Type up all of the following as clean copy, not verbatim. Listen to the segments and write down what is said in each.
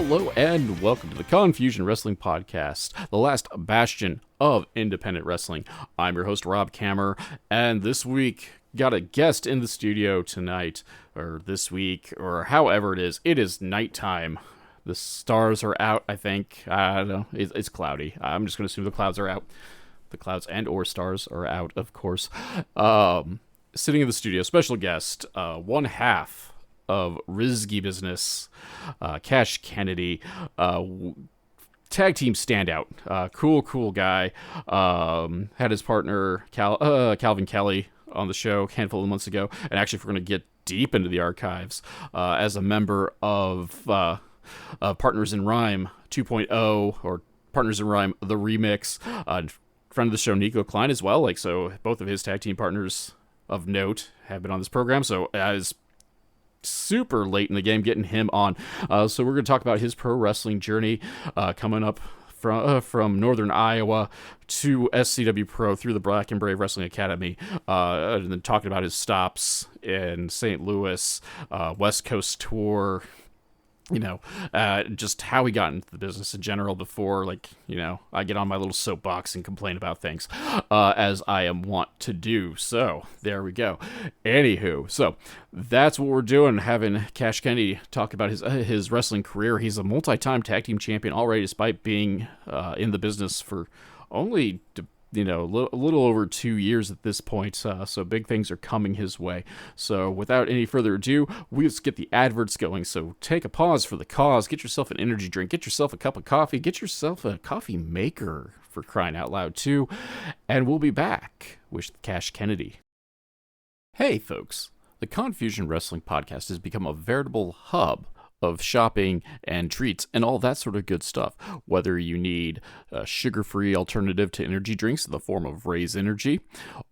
Hello and welcome to the Confusion Wrestling Podcast, the last bastion of independent wrestling. I'm your host, Rob Kammer, and this week got a guest in the studio tonight, or this week, or however it is nighttime. The stars are out, I think. I don't know. It's cloudy. I'm just going to assume the clouds are out. The clouds and or stars are out, of course. Sitting in the studio, special guest, one half of Rizzky Business, Cash Kennedy, tag team standout, cool guy. Had his partner Calvin Kelly on the show a handful of months ago, and actually, if we're going to get deep into the archives, as a member of Partners in Rhyme 2.0 or Partners in Rhyme the Remix, friend of the show Niko, Kline as well. So both of his tag team partners of note have been on this program. So as super late in the game getting him on. So we're going to talk about his pro wrestling journey coming up from Northern Iowa to SCW Pro through the Black and Brave Wrestling Academy, and then talking about his stops in St. Louis, West Coast tour, just how he got into the business in general before, I get on my little soapbox and complain about things, as I am wont to do. So, there we go. Anywho, so that's what we're doing, having Cash Kennedy talk about his wrestling career. He's a multi-time tag team champion already, despite being in the business for only a little over 2 years at this point, so big things are coming his way. So without any further ado, let's get the adverts going. So take a pause for the cause, get yourself an energy drink, get yourself a cup of coffee, get yourself a coffee maker, for crying out loud too, and we'll be back with Cash Kennedy. Hey folks, the Confusion Wrestling Podcast has become a veritable hub of shopping and treats and all that sort of good stuff. Whether you need a sugar-free alternative to energy drinks in the form of Raise Energy,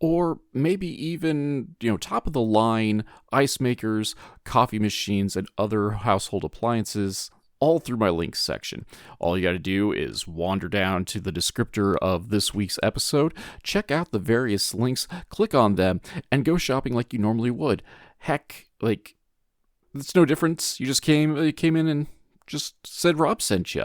or maybe even, top-of-the-line ice makers, coffee machines, and other household appliances, all through my links section. All you got to do is wander down to the descriptor of this week's episode, check out the various links, click on them, and go shopping like you normally would. Heck, it's no difference. You just came in and just said Rob sent you.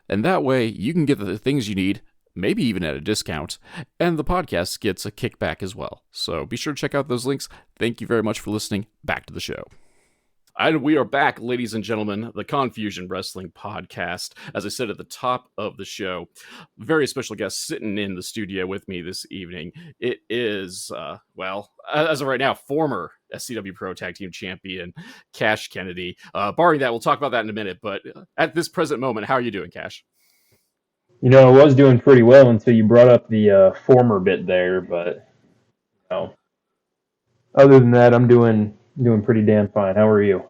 And that way, you can get the things you need, maybe even at a discount, and the podcast gets a kickback as well. So be sure to check out those links. Thank you very much for listening. Back to the show. And we are back, ladies and gentlemen, the Confusion Wrestling Podcast. As I said at the top of the show, very special guest sitting in the studio with me this evening. It is, as of right now, former SCW Pro Tag Team Champion, Cash Kennedy. Barring that, we'll talk about that in a minute, but at this present moment, how are you doing, Cash? I was doing pretty well until you brought up the former bit there, but other than that, I'm doing pretty damn fine. How are you?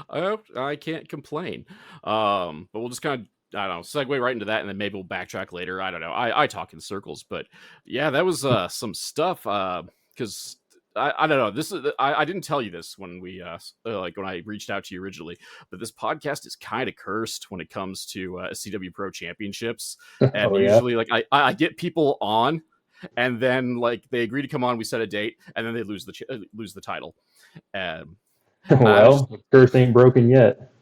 I can't complain. But we'll just kind of, I don't know, segue right into that, and then maybe we'll backtrack later. I don't know. I talk in circles, but yeah, that was some stuff. Because I don't know. This is I didn't tell you this when we when I reached out to you originally, but this podcast is kind of cursed when it comes to CW Pro Championships, and usually I get people on, and then they agree to come on, we set a date, and then they lose the title. Well, curse ain't broken yet.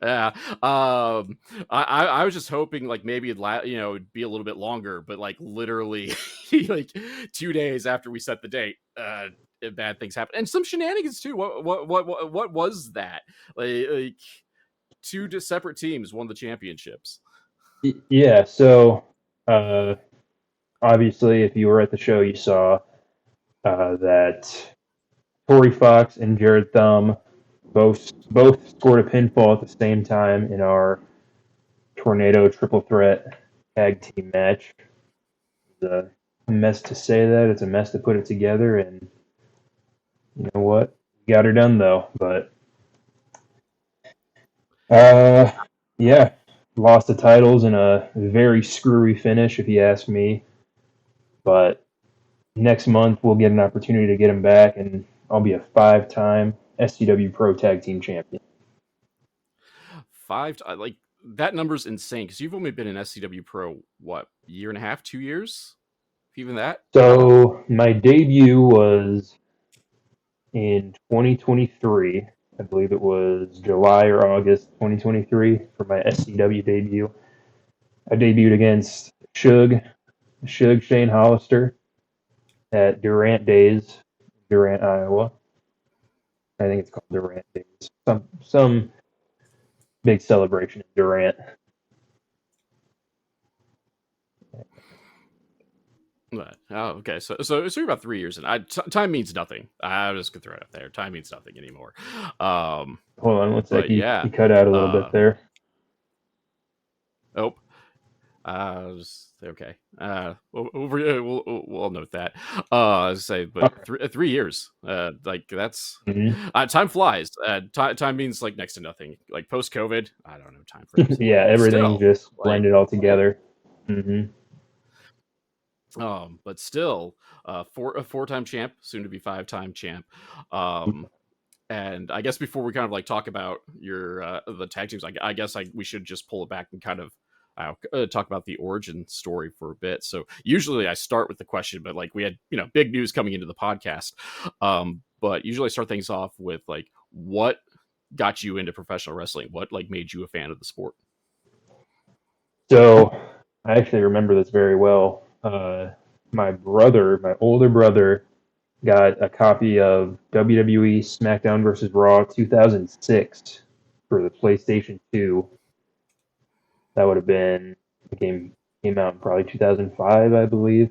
Yeah. I was just hoping maybe it'd be a little bit longer, but literally 2 days after we set the date, bad things happen, and some shenanigans too. What was that? Two separate teams won the championships. Yeah. So obviously, if you were at the show, you saw that Torrey Fox and Jared Thumb both scored a pinfall at the same time in our Tornado Triple Threat Tag Team match. It's a mess to say that. It's a mess to put it together, and you know what? We got her done, though. But, lost the titles in a very screwy finish, if you ask me. But next month, we'll get an opportunity to get them back, and I'll be a 5-time SCW Pro Tag Team Champion. That number's insane, because you've only been in SCW Pro, what, year and a half, 2 years? Even that? So my debut was in 2023, I believe it was July or August 2023 for my SCW debut. I debuted against Shug Shane Hollister at Durant Days, Durant, Iowa. I think it's called Durant Days. Some big celebration in Durant. Oh, okay. So you're about 3 years, and time means nothing. I'm just gonna throw it up there. Time means nothing anymore. Hold on one sec. But You, yeah. you cut out a little bit there. Oh, okay. We'll note that. Say, but Okay. 3 years. Like that's Mm-hmm. time flies. Time means like next to nothing. Like post COVID, I don't know time frames Yeah, anymore. But everything still, just like, blended all together. Mm-hmm. but still, a four-time champ, soon to be five-time champ. And I guess before we kind of like talk about your the tag teams, I guess we should just pull it back and kind of talk about the origin story for a bit. So usually I start with the question, but like we had big news coming into the podcast. But usually I start things off with like what got you into professional wrestling? What like made you a fan of the sport? So I actually remember this very well. My older brother, got a copy of WWE SmackDown vs. Raw 2006 for the PlayStation 2. That would have been the game came out in probably 2005, I believe.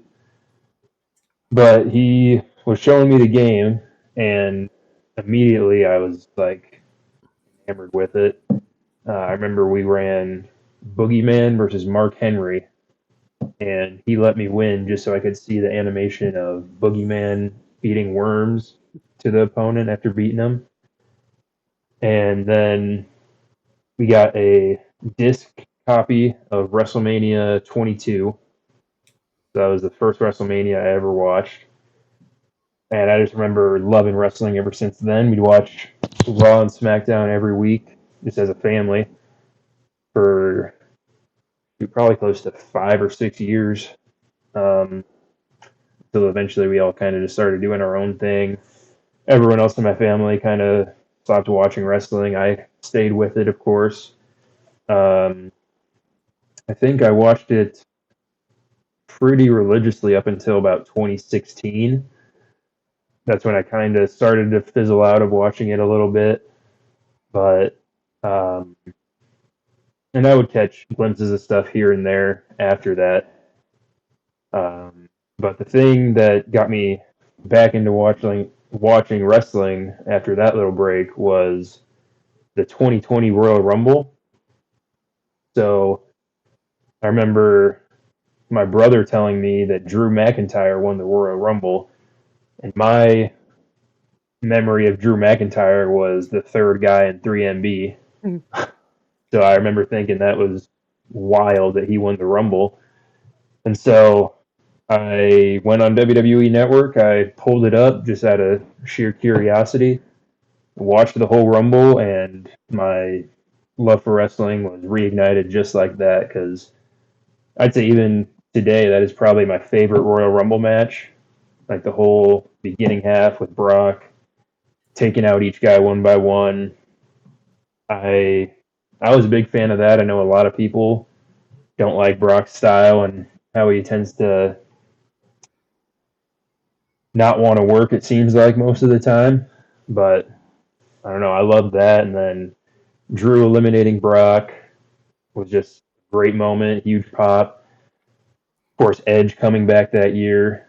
But he was showing me the game, and immediately I was like enamored with it. I remember we ran Boogeyman versus Mark Henry, and he let me win just so I could see the animation of Boogeyman feeding worms to the opponent after beating him. And then we got a disc copy of WrestleMania 22. That was the first WrestleMania I ever watched. And I just remember loving wrestling ever since then. We'd watch Raw and SmackDown every week, just as a family, for probably close to 5 or 6 years. Um, Until eventually we all kind of just started doing our own thing. Everyone else in my family kind of stopped watching wrestling. I stayed with it, of course. Um, I think I watched it pretty religiously up until about 2016. That's when I kind of started to fizzle out of watching it a little bit. But, um, and I would catch glimpses of stuff here and there after that. But the thing that got me back into watching wrestling after that little break was the 2020 Royal Rumble. So I remember my brother telling me that Drew McIntyre won the Royal Rumble, and my memory of Drew McIntyre was the third guy in 3MB. So I remember thinking that was wild that he won the Rumble. And so I went on WWE Network. I pulled it up just out of sheer curiosity, watched the whole Rumble, and my love for wrestling was reignited just like that. Because I'd say even today, that is probably my favorite Royal Rumble match. Like the whole beginning half with Brock taking out each guy one by one. I I was a big fan of that. I know a lot of people don't like Brock's style and how he tends to not want to work. It seems like most of the time, but I don't know. I love that. And then Drew eliminating Brock was just a great moment, huge pop. Of course, Edge coming back that year,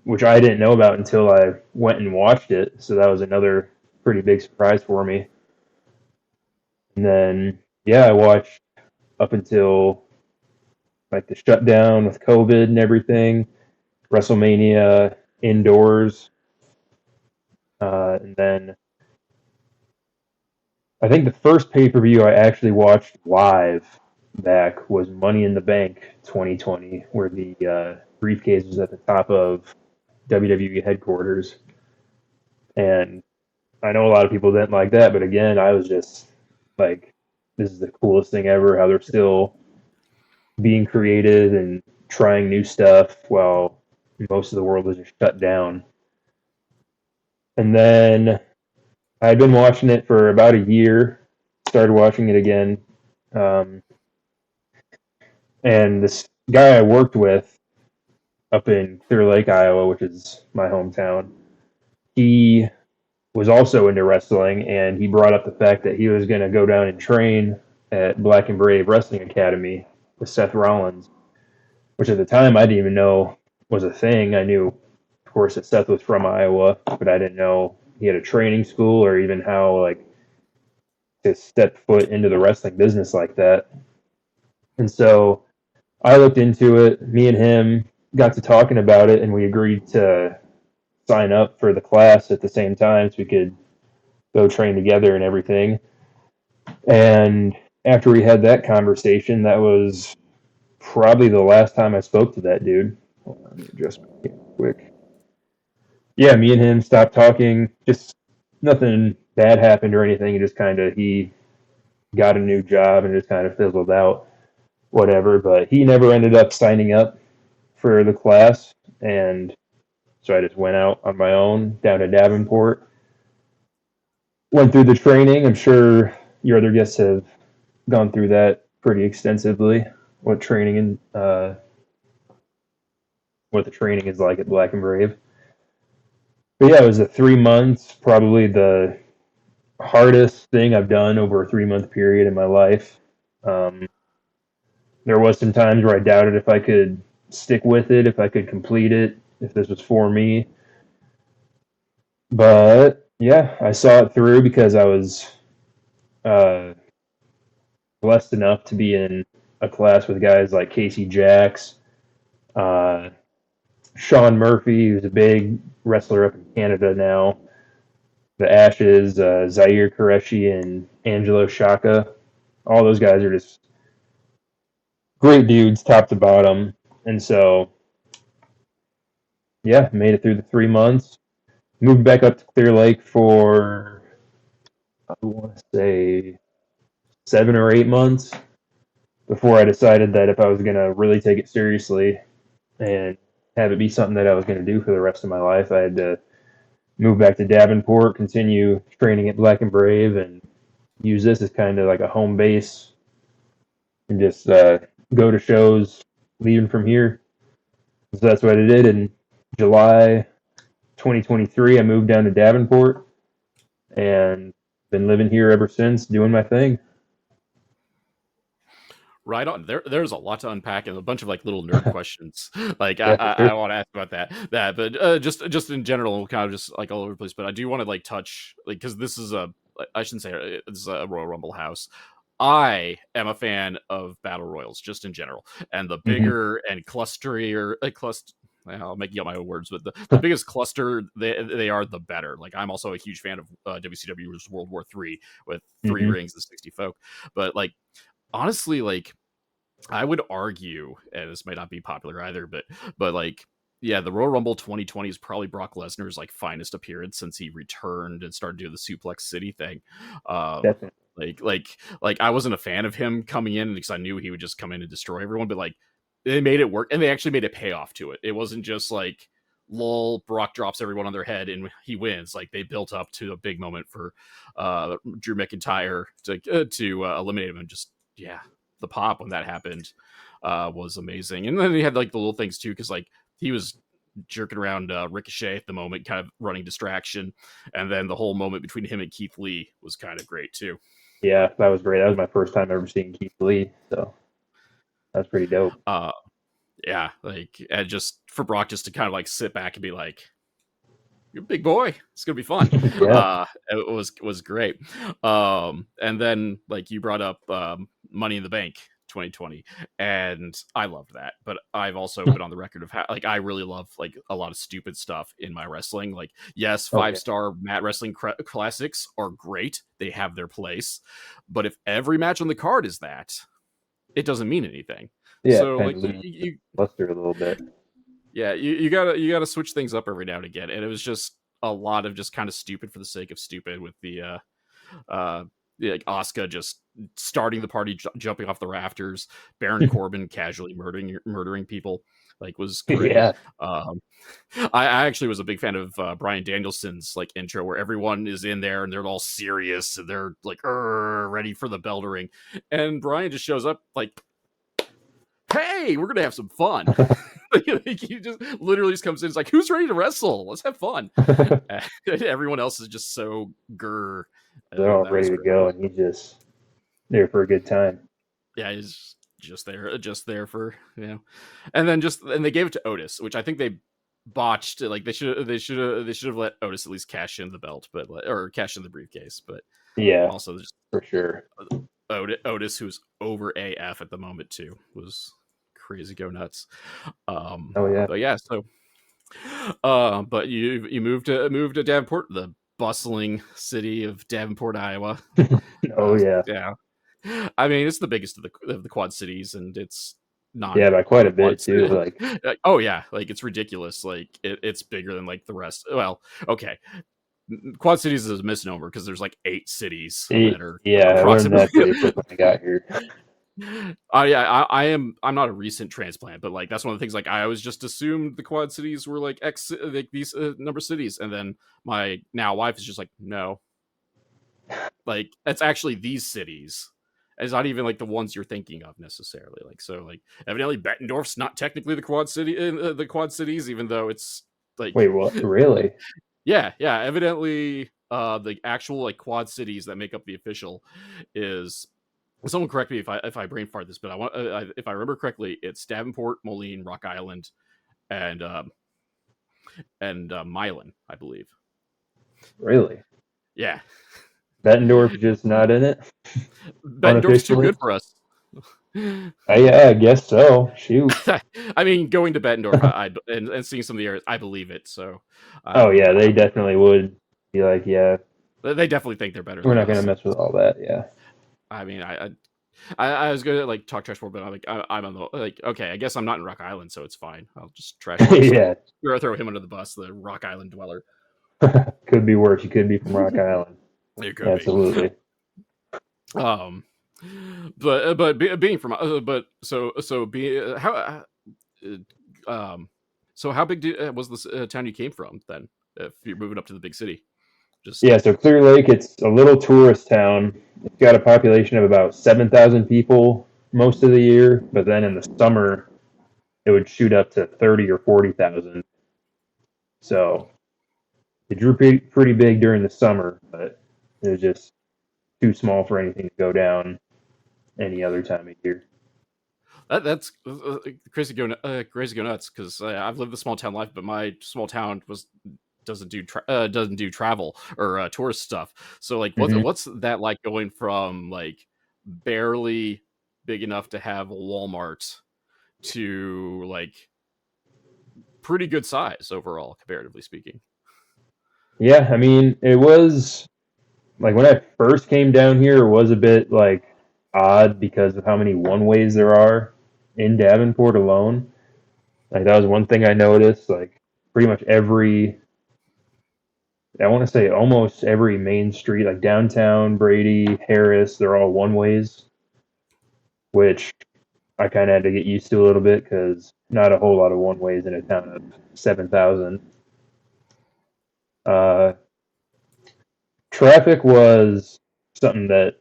which I didn't know about until I went and watched it. So that was another pretty big surprise for me. And then, yeah, I watched up until like the shutdown with COVID and everything, WrestleMania indoors, and then I think the first pay per view I actually watched live back was Money in the Bank 2020, where the briefcase was at the top of WWE headquarters. And I know a lot of people didn't like that, but again, I was just like, this is the coolest thing ever. How they're still being creative and trying new stuff while most of the world was just shut down. And then I'd been watching it for about a year. Started watching it again, um, and this guy I worked with up in Clear Lake, Iowa, which is my hometown, he was also into wrestling, and he brought up the fact that he was going to go down and train at Black and Brave Wrestling Academy with Seth Rollins, which at the time I didn't even know was a thing. I knew, of course, that Seth was from Iowa, but I didn't know he had a training school or even how like to step foot into the wrestling business like that. And so I looked into it. Me and him got to talking about it, and we agreed to sign up for the class at the same time so we could go train together and everything. And after we had that conversation, that was probably the last time I spoke to that dude. Hold on, let me adjust my camera quick. Yeah, me and him stopped talking. Just nothing bad happened or anything. It just kind of he got a new job and just kind of fizzled out, whatever. But he never ended up signing up for the class, and so I just went out on my own down to Davenport. Went through the training. I'm sure your other guests have gone through that pretty extensively. What training and what the training is like at Black and Brave. But yeah, it was a 3 months, probably the hardest thing I've done over a 3 month period in my life. Um, there was some times where I doubted if I could stick with it, if I could complete it, if this was for me. But yeah, I saw it through because I was uh, blessed enough to be in a class with guys like Casey Jacks, uh, Sean Murphy, who's a big wrestler up in Canada now, the Ashes, Zaire Qureshi, and Angelo Shaka. All those guys are just great dudes, top to bottom. And so, yeah, made it through the 3 months. Moved back up to Clear Lake for, I want to say, 7 or 8 months before I decided that if I was going to really take it seriously and have it be something that I was going to do for the rest of my life, I had to move back to Davenport, continue training at Black and Brave, and use this as kind of like a home base and just go to shows leaving from here. So that's what I did in July 2023. I moved down to Davenport and been living here ever since, doing my thing. Right on. There's a lot to unpack and a bunch of like little nerd questions. Like Yeah, for I sure. want to ask about that, but just in general, kind of just like all over the place. But I do want to like touch like because this is a I shouldn't say this is a Royal Rumble house. I am a fan of battle royals just in general, and the Mm-hmm. bigger and clusterier cluster. I'll make up my own words, but the biggest cluster they are, the better. Like I'm also a huge fan of WCW's World War III with three Mm-hmm. rings and 60 folk. But like honestly, like I would argue, and this might not be popular either, but like yeah, the Royal Rumble 2020 is probably Brock Lesnar's like finest appearance since he returned and started doing the Suplex City thing. Um, Definitely. like I wasn't a fan of him coming in because I knew he would just come in and destroy everyone, but like they made it work and they actually made a payoff to it. It wasn't just like lol Brock drops everyone on their head and he wins. Like they built up to a big moment for Drew McIntyre to eliminate him and just yeah, the pop when that happened was amazing. And then he had like the little things too, because like he was jerking around Ricochet at the moment, kind of running distraction, and then the whole moment between him and Keith Lee was kind of great too. Yeah, that was great. That was my first time ever seeing Keith Lee, so that's pretty dope. Uh, yeah, like and just for Brock just to kind of like sit back and be like, "You're a big boy. It's gonna be fun." Yeah. It was great. And then like you brought up Money in the Bank 2020, and I loved that. But I've also been on the record of how like I really love like a lot of stupid stuff in my wrestling. Like yes, Oh five yeah. star mat wrestling classics are great. They have their place. But if every match on the card is that, it doesn't mean anything. Yeah, it So kind like of you, loses the you luster a little bit. yeah, you gotta switch things up every now and again, and it was just a lot of just kind of stupid for the sake of stupid with uh like Asuka just starting the party jumping off the rafters, Baron Corbin casually murdering people. like was great. Yeah. I actually was a big fan of Brian Danielson's like intro where everyone is in there and they're all serious and they're like ready for the bell to ring, and Brian just shows up like, "Hey, we're gonna have some fun." Like, he just literally just comes in. It's like, "Who's ready to wrestle? Let's have fun." And everyone else is just so grr. They're all That was ready to great. go, and he's just there for a good time. Yeah, he's just there for and then they gave it to Otis, which I think they botched. Like they should have let Otis at least cash in the belt, but or cash in the briefcase, but Yeah, also just for sure. Otis, who's over AF at the moment too, was crazy go nuts. Oh yeah. But yeah, so but you moved to Davenport, the bustling city of Davenport, Iowa. Oh yeah. Yeah, I mean it's the biggest of the Quad Cities, and it's not Yeah, by quite a Quad. bit too. Like, Oh yeah, like it's ridiculous. Like it's bigger than like the rest. Well, okay, Quad Cities is a misnomer because there's like 8 cities that are yeah, I learned approximately. that pretty quick when I got here. I'm not a recent transplant, but like that's one of the things. Like I always just assumed the Quad Cities were like X, like these number of cities, and then my now wife is just like, no, like it's actually these cities. It's not even like the ones you're thinking of necessarily. Like so, like evidently Bettendorf's not technically the Quad City in the Quad Cities, even though it's like Wait, what? Really? yeah. Evidently, the actual like Quad Cities that make up the official is. Someone correct me if I brain fart this, but I want if I remember correctly, it's Davenport, Moline, Rock Island, and Milan, I believe. Really? Yeah, Bettendorf just not in it Bettendorf's too unofficially? good for us. Yeah, I guess so. Shoot. I mean, going to Bettendorf and seeing some of the areas, I believe it. So, Oh yeah, they definitely would be like, yeah, they definitely think they're better we're than not gonna us. mess with all that. Yeah. I mean, I was gonna like talk trash for, but I'm like I'm on the like okay, I guess I'm not in Rock Island, so it's fine. I'll just trash talk some. Yeah. Throw him under the bus, the Rock Island dweller. Could be worse. You could be from Rock Island. It could be. Absolutely. Um, being from but so be how so how big was this town you came from then? If you're moving up to the big city, just Yeah, so Clear Lake, it's a little tourist town. It's got a population of about 7,000 people most of the year, but then in the summer, it would shoot up to 30 or 40,000. So it drew pretty big during the summer, but it was just too small for anything to go down any other time of year. that's crazy go nuts because I've lived the small town life, but my small town doesn't do travel or tourist stuff. So like, Hmm. what's that like going from like barely big enough to have a Walmart to like pretty good size overall, comparatively speaking? Yeah, I mean, it was like when I first came down here, it was a bit like odd because of how many one ways there are in Davenport alone. Like that was one thing I noticed. Like pretty much every, I want to say almost every main street, like downtown, Brady, Harris, they're all one ways, which I kind of had to get used to a little bit because not a whole lot of one ways in a town of 7,000. Uh, Traffic was something that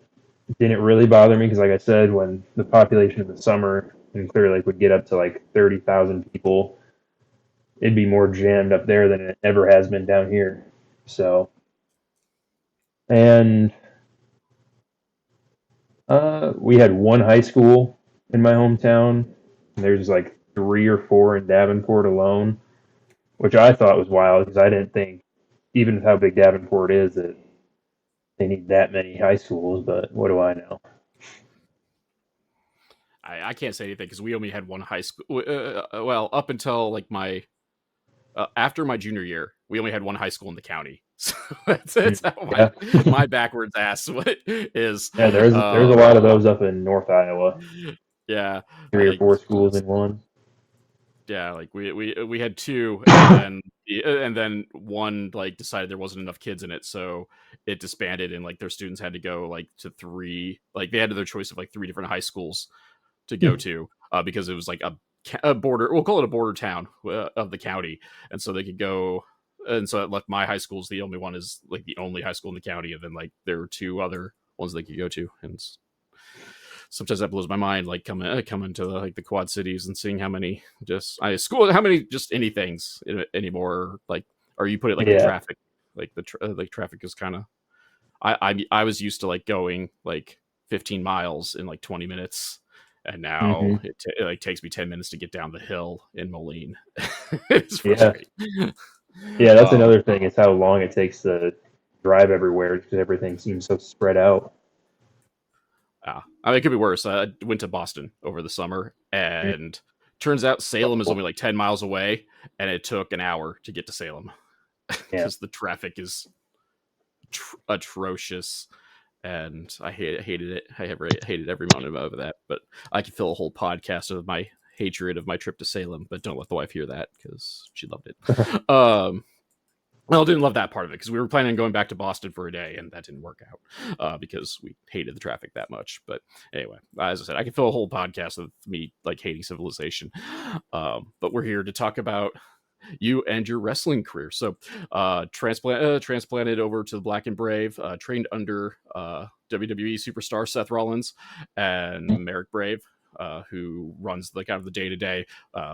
didn't really bother me because, like I said, when the population in the summer in Clear Lake would get up to like 30,000 people, it'd be more jammed up there than it ever has been down here. So, and we had one high school in my hometown. There's like 3 or 4 in Davenport alone, which I thought was wild because I didn't think, even with how big Davenport is, that they need that many high schools. But what do I know? I can't say anything because we only had one high school. Well, up until like my after my junior year, we only had one high school in the county. So that's how Yeah, my backwards ass is. yeah. There's a lot of those up in North Iowa. Yeah, 3 or 4 schools in one. yeah, like we had 2, and then one like decided there wasn't enough kids in it, so it disbanded, and like their students had to go like to 3, like they had their choice of like 3 different high schools to go to because it was like border. We'll call it a border town of the county, and so they could go. And so like my high school's the only one is like the only high school in the county, and then like there are two other ones they could go to, and sometimes that blows my mind. Like coming to like the Quad Cities and seeing how many how many just anythings anymore. Like, or you put it like the Yeah. traffic, like like traffic is kind of. I was used to like going like 15 miles in like 20 minutes, and now Hmm. it like takes me 10 minutes to get down the hill in Moline. It's Yeah. frustrating. Yeah, that's Um, another thing is how long it takes to drive everywhere because everything seems so spread out. I mean, it could be worse. I went to Boston over the summer, and turns out Salem is Oh, only like 10 miles away, and it took an hour to get to Salem yeah. because the traffic is atrocious. And hated it. I have hated every moment of that. But I could fill a whole podcast of my hatred of my trip to Salem. But don't let the wife hear that because she loved it. Well, I didn't love that part of it because we were planning on going back to Boston for a day, and that didn't work out because we hated the traffic that much. But anyway, as I said, I could fill a whole podcast of me like hating civilization. But we're here to talk about you and your wrestling career. So, transplanted over to the Black and Brave, trained under WWE superstar Seth Rollins and Merrick Brave. Who runs the kind of the day to day,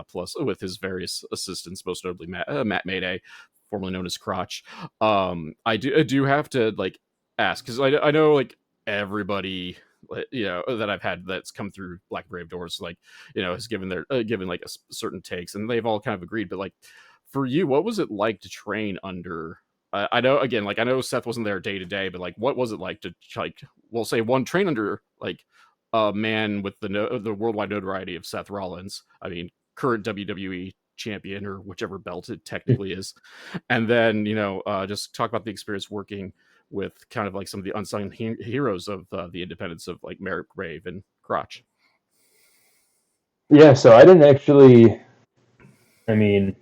plus with his various assistants, most notably Matt Mayday, formerly known as Crotch. I do have to like ask because I know like everybody that I've had that's come through Black Brave doors like has given their given like certain takes and they've all kind of agreed, but like for you, what was it like to train under I know again like I know Seth wasn't there day to day, but like what was it like to like we'll say one train under like a man with the worldwide notoriety of Seth Rollins. I mean, current WWE champion or whichever belt it technically is, and then just talk about the experience working with kind of like some of the unsung heroes of the independence of like Merrick Brave and Crotch. Yeah, so I didn't actually, I mean,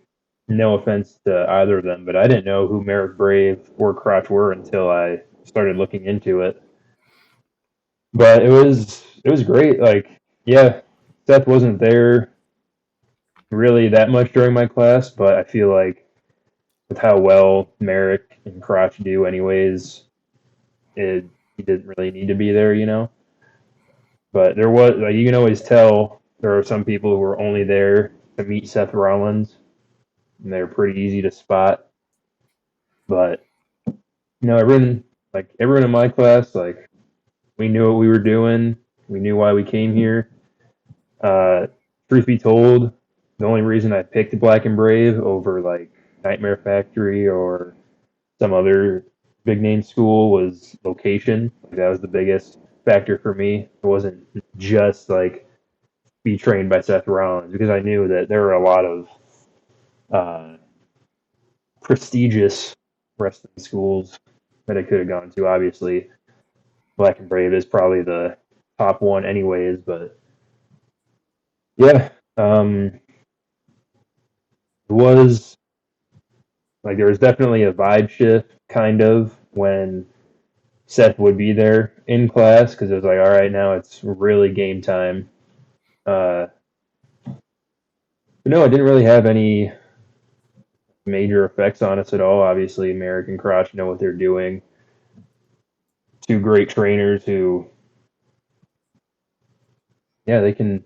no offense to either of them, but I didn't know who Merrick Brave or Crotch were until I started looking into it. But it was great. Like, yeah, Seth wasn't there really that much during my class, but I feel like with how well Merrick and Crotch do anyways, it he didn't really need to be there. But there was like you can always tell there are some people who are only there to meet Seth Rollins, and they're pretty easy to spot. But everyone in my class, like we knew what we were doing. We knew why we came here. Uh, Truth be told, the only reason I picked Black and Brave over like Nightmare Factory or some other big name school was location. Like, that was the biggest factor for me. It wasn't just like be trained by Seth Rollins because I knew that there were a lot of uh, prestigious wrestling schools that I could have gone to. Obviously, Black and Brave is probably the top one, anyways. But yeah, it was like there was definitely a vibe shift, kind of, when Seth would be there in class because it was like, all right, now it's really game time. But no, it didn't really have any major effects on us at all. Obviously, American Crotch know what they're doing. Two great trainers who, yeah, they can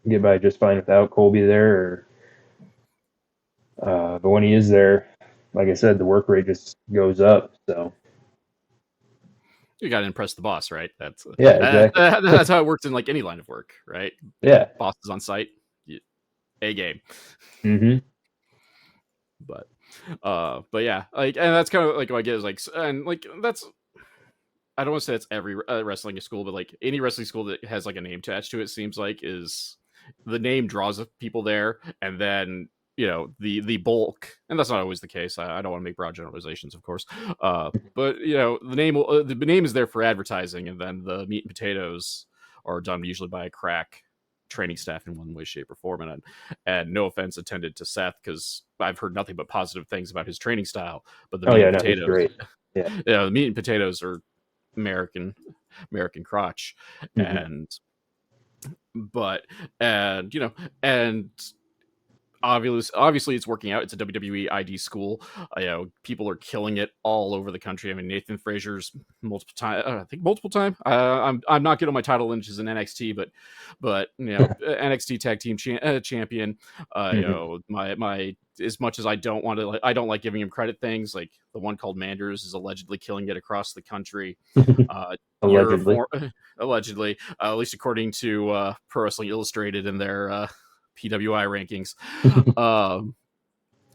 get by just fine without Colby there. But when he is there, like I said, the work rate just goes up. So You got to impress the boss, right? yeah, exactly. That's how it works in like any line of work, right? Yeah. Boss is on site, a game. Hmm. But yeah, like, and that's kind of like what I get is like, and like that's I don't want to say it's every wrestling school, but like any wrestling school that has like a name attached to it seems like is the name draws people there, and then the bulk, and that's not always the case. I don't want to make broad generalizations, of course, but the name is there for advertising, and then the meat and potatoes are done usually by a crack training staff in one way, shape, or form. And no offense intended to Seth, because I've heard nothing but positive things about his training style. But the Oh meat yeah, and no, he's potatoes, great. Yeah. the meat and potatoes are American Crotch, Hmm. and But and you know and obviously it's working out. It's a WWE ID school. People are killing it all over the country. I mean, Nathan Frazier's multiple time. I'm not good on my title lineages in NXT, but NXT Tag Team Champion. Mhm. My as much as I don't want to, I don't like giving him credit. Things like the one called Manders is allegedly killing it across the country. Your Allegedly. for allegedly, at least according to Pro Wrestling Illustrated in their PWI rankings. Um,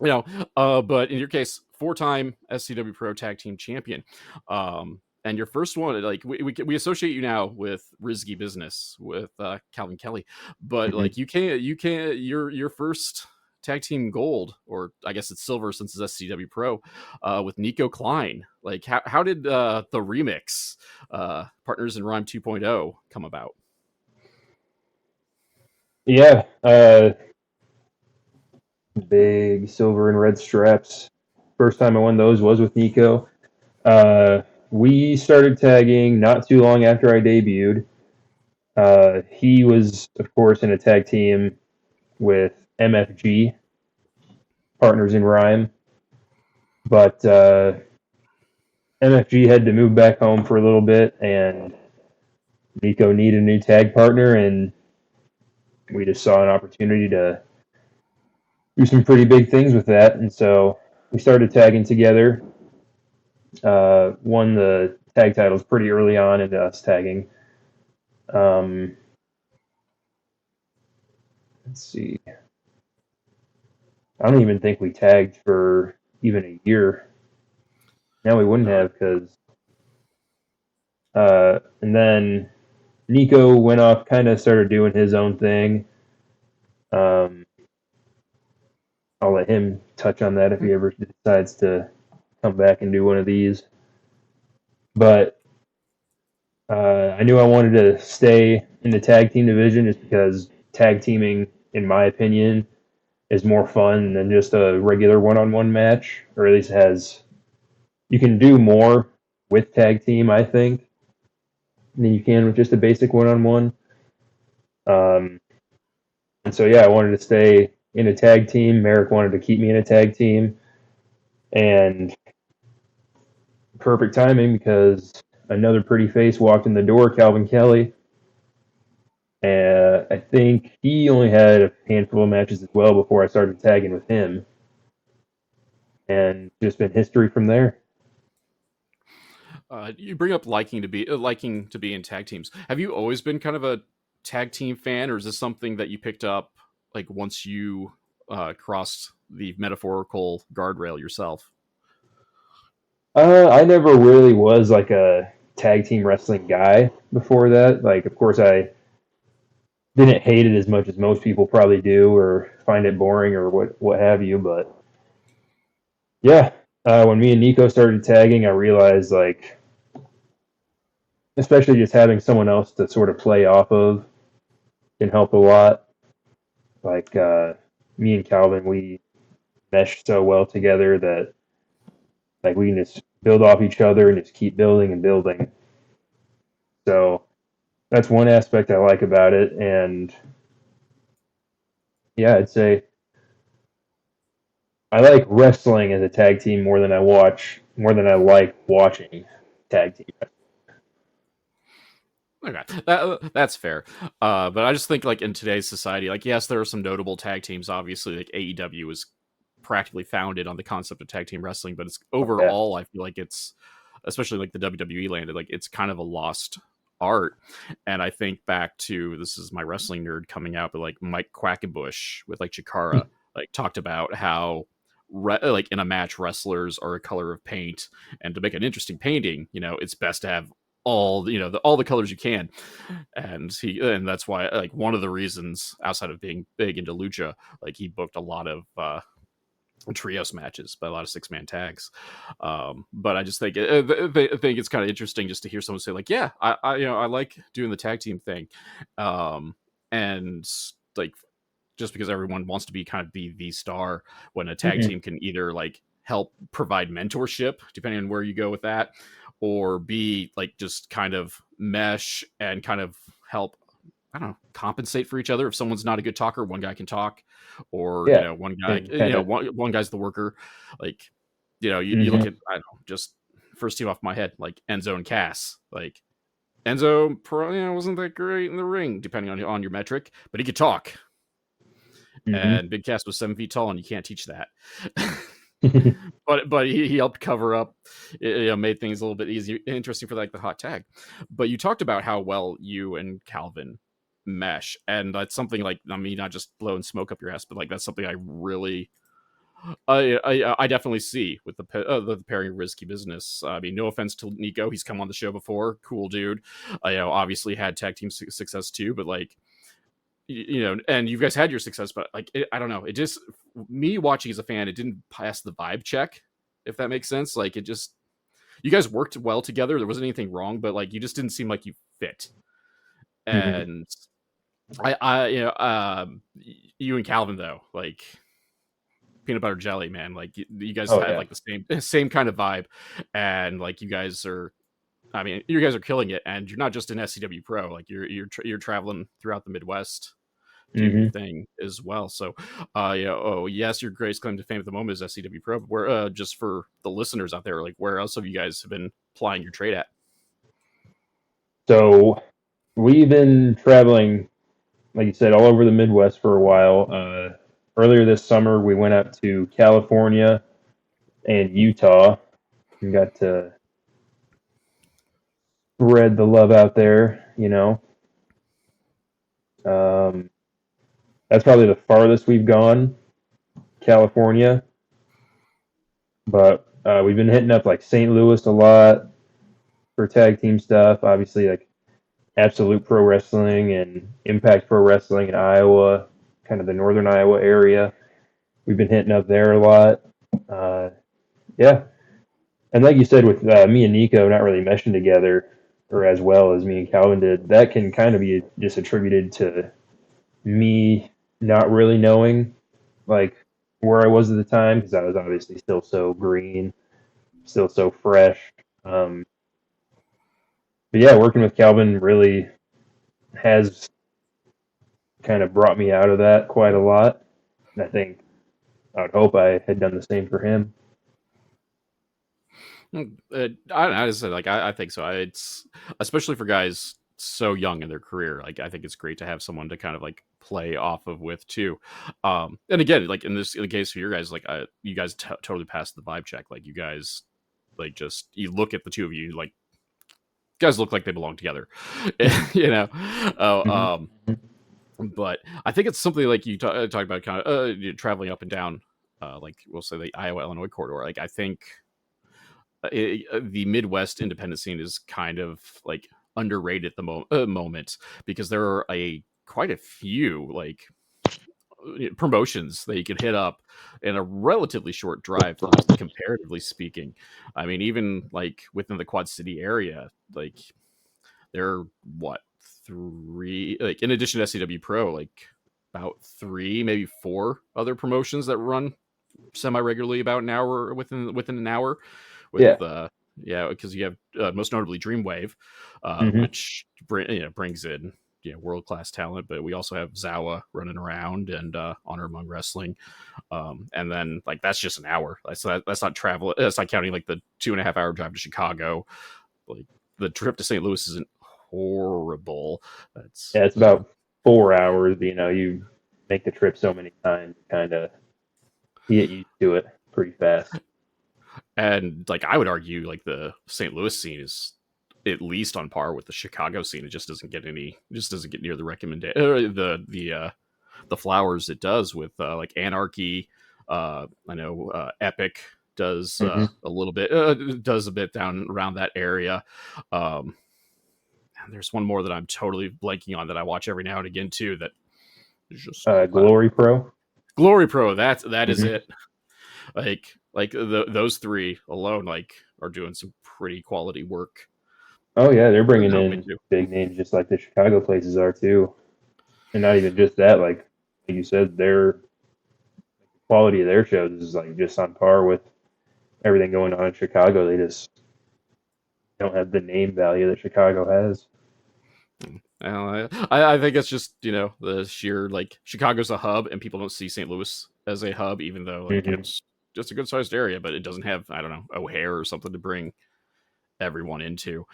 you know, but in your case, four-time SCW Pro Tag Team Champion. And your first one, like we associate you now with Rizzky Business with Calvin Kelly, but Mhm. like you can't your first tag team gold, or I guess it's silver since it's SCW Pro, with Niko Kline. Like how did the remix Partners in Rhyme 2.0 come about? Yeah, big silver and red straps. First time I won those was with Nico. We started tagging not too long after I debuted. He was, of course, in a tag team with MFG, Partners in Rhyme, but MFG had to move back home for a little bit, and Nico needed a new tag partner, and we just saw an opportunity to do some pretty big things with that, and so we started tagging together. Won the tag titles pretty early on into us tagging. Um, let's see. I don't even think we tagged for even a year. No, we wouldn't Uh, have because. And then Nico went off, kind of started doing his own thing. Um, I'll let him touch on that if he ever decides to come back and do one of these. But I knew I wanted to stay in the tag team division just because tag teaming, in my opinion, is more fun than just a regular one-on-one match, or at least has you can do more with tag team, I think, than you can with just a basic one-on-one. Um, and so yeah, I wanted to stay in a tag team. Merrick wanted to keep me in a tag team, and perfect timing because another pretty face walked in the door, Calvin Kelly. And I think he only had a handful of matches as well before I started tagging with him, and just been history from there. you bring up liking to be in tag teams. Have you always been kind of a tag team fan, or is this something that you picked up like once you crossed the metaphorical guardrail yourself? I never really was like a tag team wrestling guy before that. Like, of course, I didn't hate it as much as most people probably do, or find it boring, or what have you. But yeah, when me and Nico started tagging, I realized like, especially just having someone else to sort of play off of can help a lot. Like me and Calvin, we mesh so well together that like we can just build off each other and just keep building and building. So that's one aspect I like about it. And yeah, I'd say I like wrestling as a tag team more than I like watching tag team. Okay, that's fair. But I just think like in today's society, like yes, there are some notable tag teams. Obviously, like AEW is practically founded on the concept of tag team wrestling, but it's Yeah. overall, I feel like it's, especially like the WWE landed, like it's kind of a lost art. And I think back to, this is my wrestling nerd coming out, but like Mike Quackenbush with like Chikara, like talked about how like in a match wrestlers are a color of paint, and to make an interesting painting, it's best to have all the colors you can. And that's why, like, one of the reasons outside of being big into lucha, like he booked a lot of trios matches, by a lot of six-man tags. But I just think I think it's kind of interesting just to hear someone say like, yeah, I like doing the tag team thing. And like, just because everyone wants to be kind of be the star, when a tag Mhm. team can either like help provide mentorship depending on where you go with that, or be like just kind of mesh and kind of help I don't know, compensate for each other. If someone's not a good talker, one guy can talk, or Yeah, one guy, and kind of. one guy's the worker. Like, you look Hmm. at, I don't know, just first team off my head, like Enzo and Cass. Like Enzo, wasn't that great in the ring, depending on your metric, but he could talk. Hmm. And Big Cass was 7 feet tall, and you can't teach that. But he helped cover up, made things a little bit easier, interesting for like the hot tag. But you talked about how well you and Calvin mesh, and that's something like, I mean, not just blowing smoke up your ass, but like that's something I really, I definitely see with the pairing of Rizzky Business. I mean, no offense to Niko, he's come on the show before, cool dude. Obviously had tag team success too, but like, and you guys had your success, but like, I don't know, it just, me watching as a fan, it didn't pass the vibe check, if that makes sense. Like, it just, you guys worked well together, there wasn't anything wrong, but like, you just didn't seem like you fit. Hmm. And I you and Calvin though, like peanut butter jelly, man. Like, you guys Oh have yeah. like the same kind of vibe, and like, you guys are, I mean, you guys are killing it, and you're not just an SCW pro. Like, you're traveling throughout the Midwest doing your Hmm. thing as well. So, oh yes, your greatest claim to fame at the moment is SCW Pro. But where, just for the listeners out there, like, where else have you guys have been plying your trade at? So we've been traveling, like you said, all over the Midwest for a while. Earlier this summer, we went out to California and Utah and got to spread the love out there. Um, that's probably the farthest we've gone, California. But we've been hitting up like St. Louis a lot for tag team stuff. Obviously, like Absolute Pro Wrestling and Impact Pro Wrestling in Iowa, kind of the northern Iowa area. We've been hitting up there a lot. Uh, yeah, and like you said, with me and Niko not really meshing together or as well as me and Calvin did, that can kind of be just attributed to me not really knowing like where I was at the time because I was obviously still so green, still so fresh. Um, but yeah, working with Calvin really has kind of brought me out of that quite a lot. And I think I would hope I had done the same for him. I said, like, I think so. It's especially for guys so young in their career. Like, I think it's great to have someone to kind of like play off of with too. And again, like in the case for your guys, like, you guys totally passed the vibe check. Like, you guys, like, just, you look at the two of you, like, guys look like they belong together. you know. Oh, Mm-hmm. but I think it's something like you talked about, kind of, traveling up and down, like, we'll say the Iowa Illinois corridor. Like, I think the Midwest independent scene is kind of like underrated at the moment, because there are quite a few like promotions that you could hit up in a relatively short drive, comparatively speaking. I mean, even like within the Quad City area, like, there are, what, three, like, in addition to SCW Pro, like about three, maybe four other promotions that run semi regularly about an hour, within an hour, with Yeah. yeah, because you have, most notably Dreamwave, Mm-hmm. which brings in, world class talent, but we also have Zawa running around, and Honor Among Wrestling, and then like that's just an hour. That's not travel. That's not counting like the 2.5 hour drive to Chicago. Like, the trip to St. Louis isn't horrible. That's Yeah, it's about 4 hours. You make the trip so many times, kind of you get used to it pretty fast. And like, I would argue like the St. Louis scene is at least on par with the Chicago scene. It just doesn't get near the recommendation, the flowers it does with, like, Anarchy. I know, Epic does, Mm-hmm. a little bit, does a bit down around that area. Um, and there's one more that I'm totally blanking on that I watch every now and again too. That is just, Glory Pro. Glory Pro. That is Mm-hmm. it. Like those three alone, like, are doing some pretty quality work. Oh yeah, they're bringing That way in too. big names just like the Chicago places are too, and not even just that. Like you said, their quality of their shows is like just on par with everything going on in Chicago. They just don't have the name value that Chicago has. I think it's just, the sheer, like, Chicago's a hub and people don't see St. Louis as a hub, even though, like, Hmm. it's just a good sized area, but it doesn't have, I don't know, O'Hare or something to bring everyone into.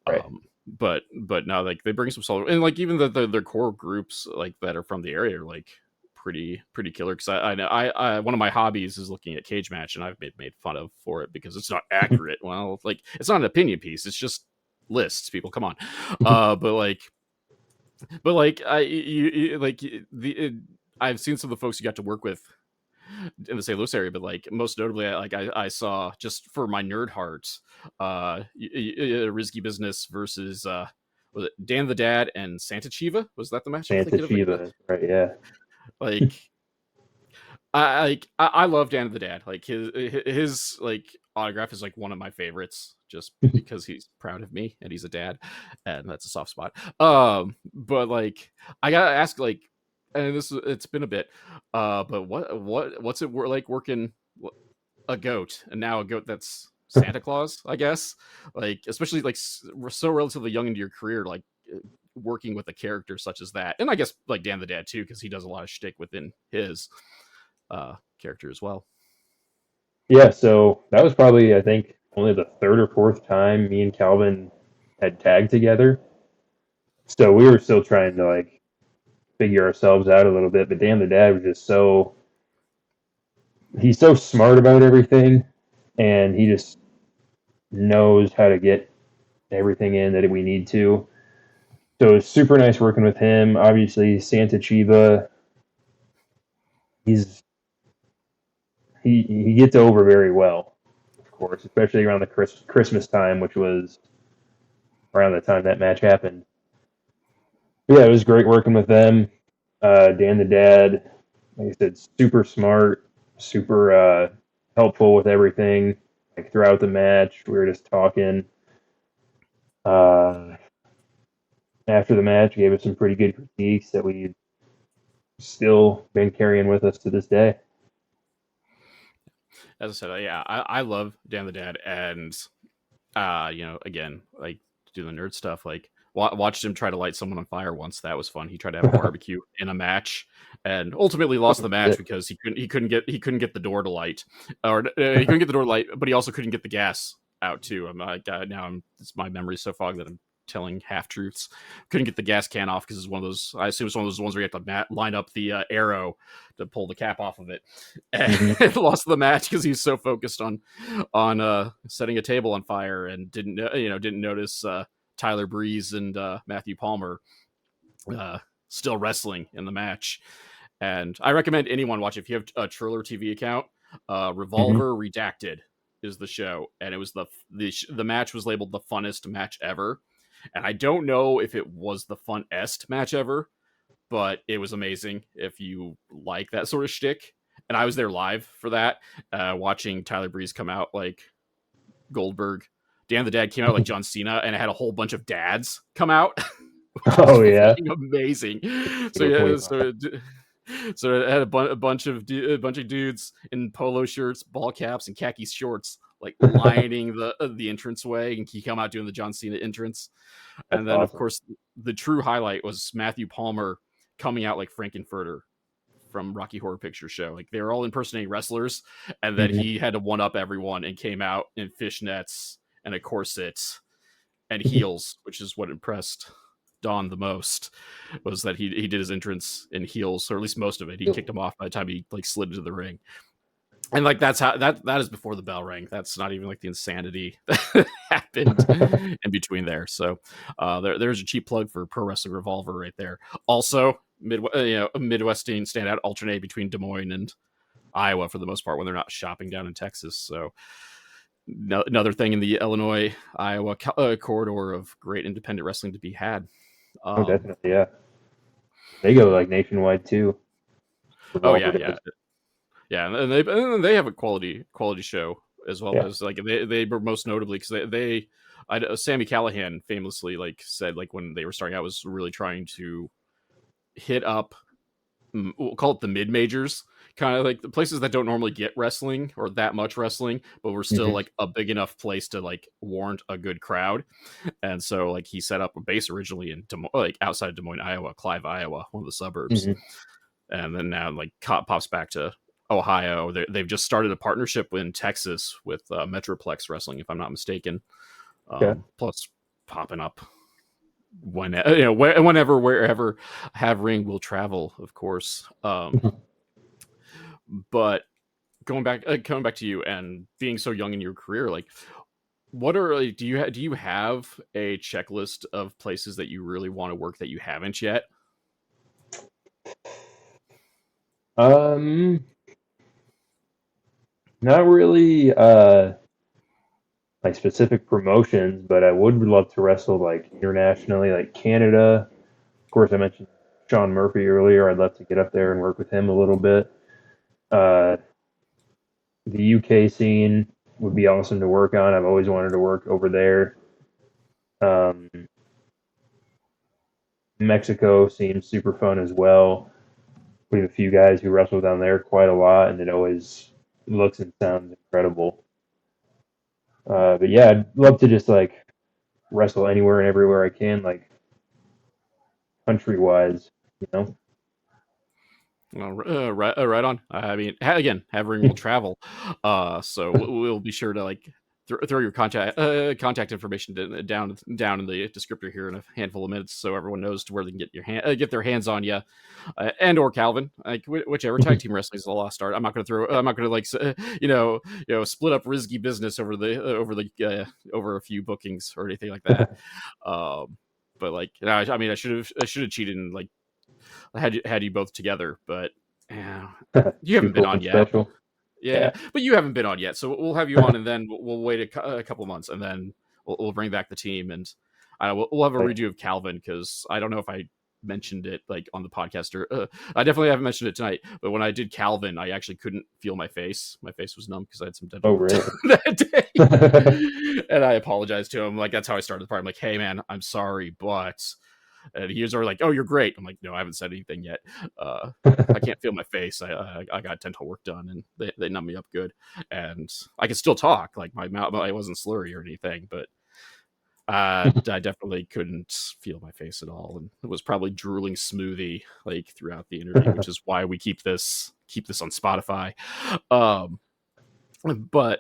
Right. But now, like, they bring some solid, and like even their core groups, like, that are from the area, are like pretty killer. Because I know I one of my hobbies is looking at cage match, and I've made fun of for it because it's not accurate. Well, like, it's not an opinion piece, it's just lists. People, come on. But like I you like the it, I've seen some of the folks you got to work with in the St. Louis area, but like most notably, I saw, just for my nerd heart, Rizzky Business versus, was it Dan the Dad and Santa Chiva? Was that the match I'm Santa thinking of? Chiva, right? Yeah. Like, I love Dan the Dad. Like, his like autograph is like one of my favorites, just because he's proud of me and he's a dad, and that's a soft spot. But like, I gotta ask, like, and it's been a bit, but what's it like working a goat, and now a goat that's Santa Claus, I guess. Like, especially like we're so relatively young into your career, like, working with a character such as that, and I guess like Dan the Dad too, because he does a lot of shtick within his character as well. Yeah, so that was probably, I think, only the third or fourth time me and Calvin had tagged together. So we were still trying to like figure ourselves out a little bit, but Dan the Dad was just he's so smart about everything, and he just knows how to get everything in that we need to. So it's super nice working with him. Obviously, Santa Chiva, he's he gets over very well, of course, especially around the Christmas time, which was around the time that match happened. But yeah, it was great working with them. Dan the Dad, like I said, super smart, super helpful with everything. Like throughout the match, we were just talking. Uh, After the match, gave us some pretty good critiques that we've still been carrying with us to this day. As I said, yeah, I love Dan the Dad, and again, like, do the nerd stuff. Like, watched him try to light someone on fire once. That was fun. He tried to have a barbecue in a match, and ultimately lost the match because he couldn't get the door to light, or he couldn't get the door to light, but he also couldn't get the gas out too. I'm like, now it's my memory's so fogged that I'm telling half truths. Couldn't get the gas can off because it's one of those. I assume it's one of those ones where you have to line up the arrow to pull the cap off of it, Mm-hmm. and lost the match because he's so focused on setting a table on fire, and didn't notice Tyler Breeze and Matthew Palmer still wrestling in the match. And I recommend anyone watch it. If you have a Triller TV account, Mm-hmm. Revolver Redacted is the show, and it was the match was labeled the funnest match ever. And I don't know if it was the funnest match ever, but it was amazing if you like that sort of shtick. And I was there live for that, watching Tyler Breeze come out like Goldberg. Dan the Dad came out like John Cena, and it had a whole bunch of dads come out, which was Oh yeah, fucking amazing. So Fatal yeah, 25. so it had a bunch of dudes in polo shirts, ball caps, and khaki shorts, like, lining the entranceway, and he come out doing the John Cena entrance. That's And then, of awesome. course, the true highlight was Matthew Palmer coming out like Frankenfurter from Rocky Horror Picture Show. Like, they were all impersonating wrestlers, and then Mm-hmm. he had to one up everyone and came out in fishnets and a corset and heels, which is what impressed Don the most, was that he did his entrance in heels, or at least most of it. He kicked him off by the time he like slid into the ring. And like, that's how that is before the bell rang. That's not even like the insanity that happened in between there. So there's a cheap plug for Pro Wrestling Revolver right there. Also, a Midwestern standout, alternate between Des Moines and Iowa for the most part when they're not shopping down in Texas. So another thing in the Illinois Iowa corridor of great independent wrestling to be had. Oh, Um, definitely, yeah. They go like nationwide too. oh Revolver yeah, yeah, does. yeah, and they have a quality show, as well Yeah. as, like, they were most notably because Sammy Callahan famously, like, said, like, when they were starting out, was really trying to hit up, we'll call it the mid majors, kind of like the places that don't normally get wrestling or that much wrestling, but we're still Hmm. like a big enough place to like warrant a good crowd. And so like he set up a base originally in like outside of Des Moines, Iowa, Clive, Iowa, one of the suburbs, Hmm. and then now like pops back to Ohio. They've just started a partnership in Texas with Metroplex Wrestling, if I'm not mistaken. Yeah. Plus popping up whenever, wherever Havering will travel, of course. But coming back to you and being so young in your career, like what are like, do you have a checklist of places that you really want to work that you haven't yet? Um, Not really like specific promotions, but I would love to wrestle like internationally, like Canada. Of course, I mentioned Sean Murphy earlier. I'd love to get up there and work with him a little bit. Uh, the UK scene would be awesome to work on. I've always wanted to work over there. Um, Mexico seems super fun as well. We have a few guys who wrestle down there quite a lot, and it always looks and sounds incredible. But yeah, I'd love to just like wrestle anywhere and everywhere I can, like country wise, you know. Right on. I mean, again, Havering will travel, so we'll be sure to like throw your contact information down in the descriptor here in a handful of minutes, so everyone knows to where they can get their hands on you, and or Calvin, like whichever tag team wrestling is the lost art. I'm not going to like split up Rizzky Business over a few bookings or anything like that. Um, but like, I mean, I should have cheated and like had you both together, but yeah, you Too haven't been cool on and yet. special. Yeah, Yeah. but you haven't been on yet, so we'll have you on, and then we'll wait a couple months, and then we'll bring back the team, and we'll have a Like, redo of Calvin because I don't know if I mentioned it like on the podcast or I definitely haven't mentioned it tonight. But when I did Calvin, I actually couldn't feel my face. My face was numb because I had some oh, dental work done really? that day, and I apologized to him. Like that's how I started the part. I'm like, hey man, I'm sorry, but and he was already like, "Oh, you're great." I'm like, "No, I haven't said anything yet. Uh, I can't feel my face. I got dental work done, and they numb me up good, and I can still talk. Like my mouth, I wasn't slurry or anything, but I definitely couldn't feel my face at all, and it was probably drooling smoothie like throughout the interview, which is why we keep this on Spotify. Um, but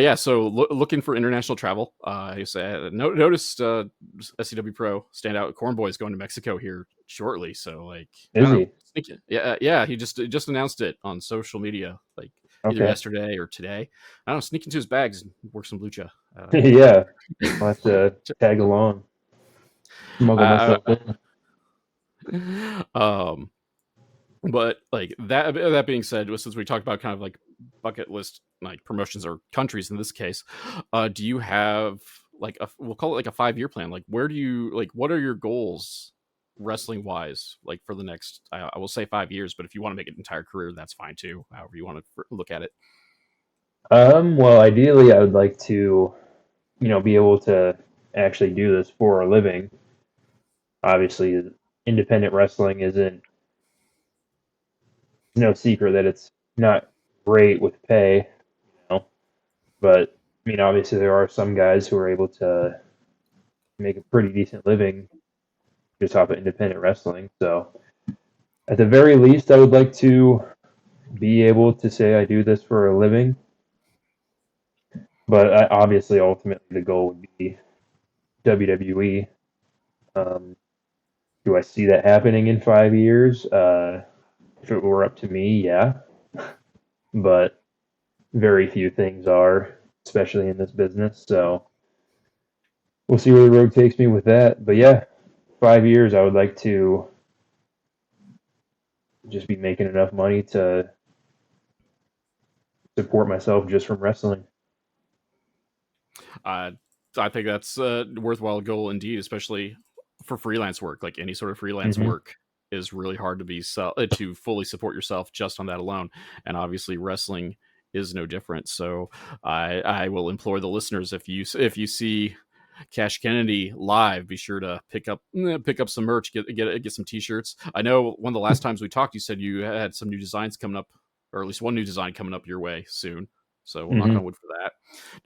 yeah, so looking for international travel. I said noticed SCW Pro standout Corn Boy is going to Mexico here shortly. So like I Is don't know, he? yeah, he just announced it on social media like either Okay. yesterday or today. I don't know, sneak into his bags and work some lucha. Yeah. I'll have to tag along, smuggle I, myself in. um, but like that being said, since we talked about kind of like bucket list like promotions or countries in this case, do you have like we'll call it like a 5 year plan? Like where do you like what are your goals wrestling wise like for the next I will say 5 years, but if you want to make it an entire career, that's fine too. However you want to look at it. Well, ideally, I would like to, be able to actually do this for a living. Obviously, independent wrestling isn't no secret that it's not great with pay, but I mean, obviously, there are some guys who are able to make a pretty decent living just off of independent wrestling. So, at the very least, I would like to be able to say I do this for a living. But obviously, ultimately, the goal would be WWE. Um, do I see that happening in 5 years? If it were up to me, yeah. But very few things are, especially in this business. So we'll see where the road takes me with that. But yeah, 5 years, I would like to just be making enough money to support myself just from wrestling. Uh, I think that's a worthwhile goal indeed, especially for freelance work. Like any sort of freelance Hmm. work is really hard to fully support yourself just on that alone. And obviously, wrestling is no different. So I will implore the listeners if you see Cash Kennedy live. Be sure to pick up some merch, get some t-shirts. I know one of the last times we talked, you said you had some new designs coming up, or at least one new design coming up your way soon. So we'll knock Hmm. on wood for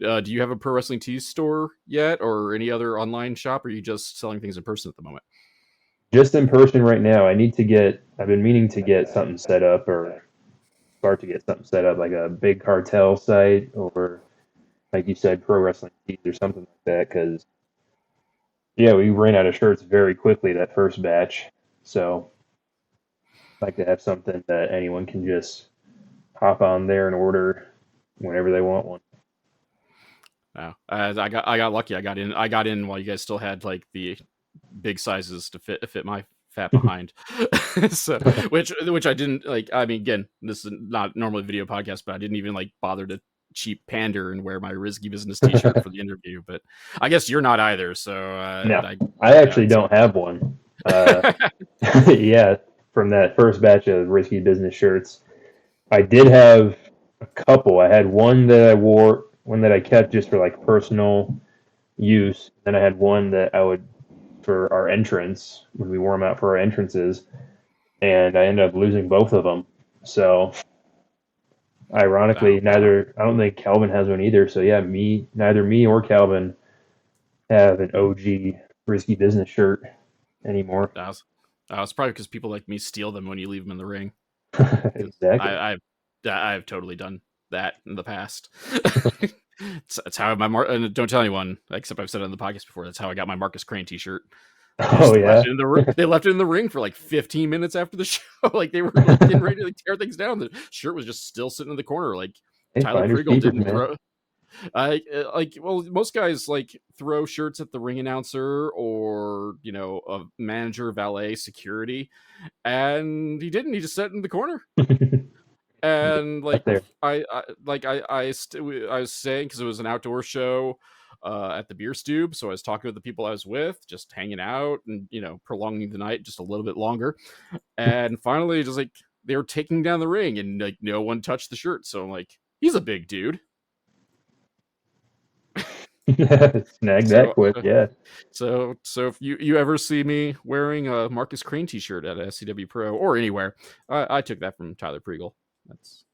that. Do you have a Pro Wrestling Tees store yet, or any other online shop? Or are you just selling things in person at the moment? Just in person right now. I've been meaning to get something set up or start to get something set up, like a big cartel site or, like you said, Pro Wrestling Tees or something like that. Because, yeah, we ran out of shirts very quickly that first batch. So I'd like to have something that anyone can just hop on there and order whenever they want one. No, I got lucky. I got in while you guys still had like the big sizes to fit my fat behind. So which I didn't like. I mean, again, this is not normally a video podcast, but I didn't even like bother to cheap pander and wear my Rizzky Business T-shirt for the interview. But I guess you're not either. So No, I yeah, actually don't have one. Yeah, from that first batch of Risky Business shirts, I did have a couple. I had one that I wore, one that I kept just for like personal use. Then I had one that I would for our entrance when we wore them out for our entrances, and I ended up losing both of them. So ironically, wow, neither I don't think Calvin has one either. So yeah, neither me or Calvin have an OG Risky Business shirt anymore. that was probably because people like me steal them when you leave them in the ring. Because Exactly. I've totally done that in the past. That's how and don't tell anyone except I've said it on the podcast before. That's how I got my Marcus Crane T-shirt. They Oh just left yeah. it in they left it in the ring for like 15 minutes after the show. Like they were like getting ready to like, tear things down. The shirt was just still sitting in the corner. Like Hey, Tyler finders Pregel keepers, didn't man. throw. Well, most guys like throw shirts at the ring announcer or a manager, valet, security, and he didn't. He just sat in the corner. And Up like there. I was saying, because it was an outdoor show at the beer stube, so I was talking with the people I was with, just hanging out and prolonging the night just a little bit longer. And finally, just like they were taking down the ring, and like no one touched the shirt. So I'm like, he's a big dude. Snag that So quick, yeah. so if you ever see me wearing a Marcus Crane T-shirt at SCW Pro or anywhere, I took that from Tyler Pregel. That's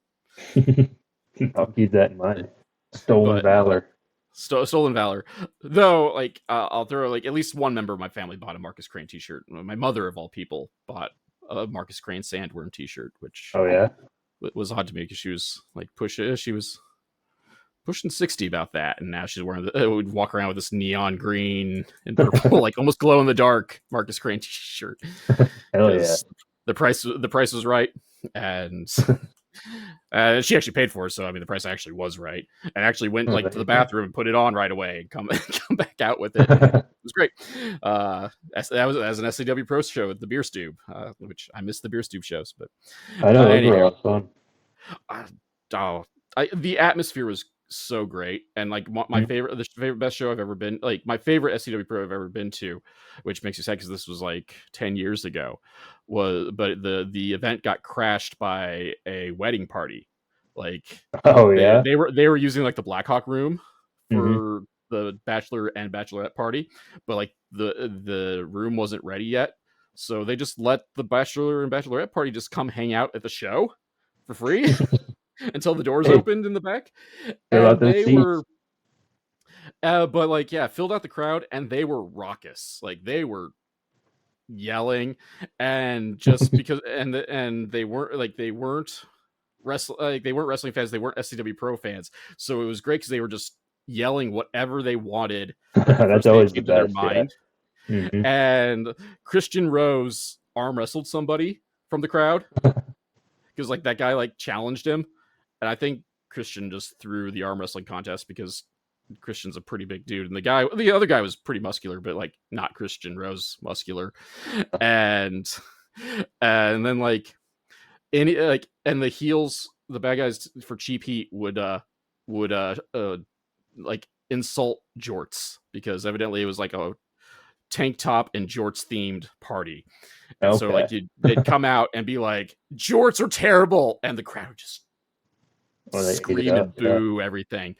I'll keep that in mind. Stolen but valor. Stolen Valor. Though, like, I'll throw like at least one member of my family bought a Marcus Crane T-shirt. My mother, of all people, bought a Marcus Crane Sandworm T-shirt, which Oh yeah. was odd to me because she was like she was pushing 60 about that, and now she's wearing would walk around with this neon green and purple, like almost glow in the dark Marcus Crane T-shirt Hell yeah. because the price was right, and she actually paid for it, so I mean the price actually was right, and actually went Oh, like there to the you go. bathroom and put it on right away and come come back out with it, and it was great. That was as an SCW Pro show at the Beer Stube, which I missed the Beer Stube shows, but I know those were a anywho, lot of fun. uh, oh, the atmosphere was so great, and like my Mhm. favorite, the favorite best show I've ever been, like my favorite SCW Pro I've ever been to, which makes you sad because this was like 10 years ago, but the event got crashed by a wedding party. Like Oh they yeah. they were they were using like the Blackhawk room Hmm. for the bachelor and bachelorette party, but like the room wasn't ready yet, so they just let the bachelor and bachelorette party just come hang out at the show for free until the doors Hey, opened in the back, fill out and those they seats. were but like yeah, filled out the crowd, and they were raucous. Like they were yelling, and just because and they weren't wrestling fans, they weren't SCW Pro fans, so it was great because they were just yelling whatever they wanted, like the That's first thing that always the came to their best, yeah. mind. Hmm. And Christian Rose arm wrestled somebody from the crowd because like that guy like challenged him, and I think Christian just threw the arm wrestling contest because Christian's a pretty big dude, and the other guy was pretty muscular, but like not Christian Rose muscular, and then like any like and the heels, the bad guys for cheap heat would like insult jorts because evidently it was like a tank top and jorts themed party, and so Okay. like they'd come out and be like jorts are terrible, and the crowd would just Well, they ate it scream up, and yeah. boo everything,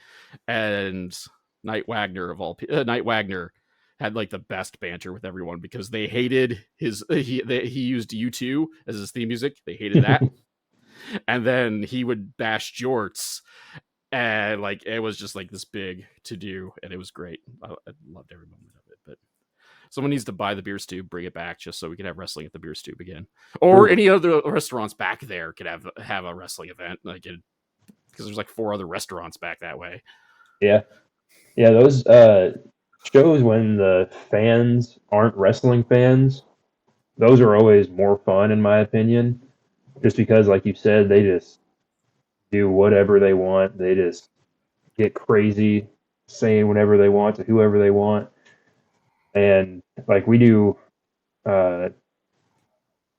and Knight Wagner had like the best banter with everyone because they hated he used U2 as his theme music. They hated that. And then he would bash jorts, and like it was just like this big to do, and it was great. I loved every moment of it. But someone needs to buy the beer stew, bring it back, just so we can have wrestling at the beer stew again, or True. any other restaurants back there could have a wrestling event, like because there's like 4 other restaurants back that way. Yeah. Yeah, those shows when the fans aren't wrestling fans, those are always more fun in my opinion. Just because, like you said, they just do whatever they want. They just get crazy, saying whatever they want to whoever they want. And like we do uh,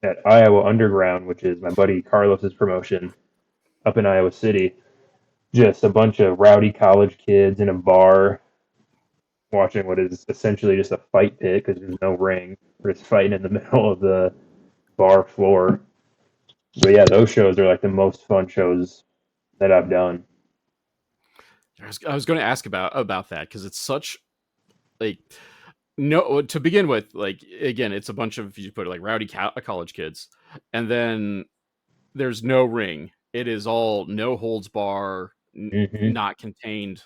at Iowa Underground, which is my buddy Carlos's promotion up in Iowa City, just a bunch of rowdy college kids in a bar watching what is essentially just a fight pit because there's no ring. We're just fighting in the middle of the bar floor. So yeah, those shows are like the most fun shows that I've done. I was going to ask about that because it's such like no to begin with. Like again, it's a bunch of you put it like rowdy college kids, and then there's no ring. It is all no holds bar, Hmm. not contained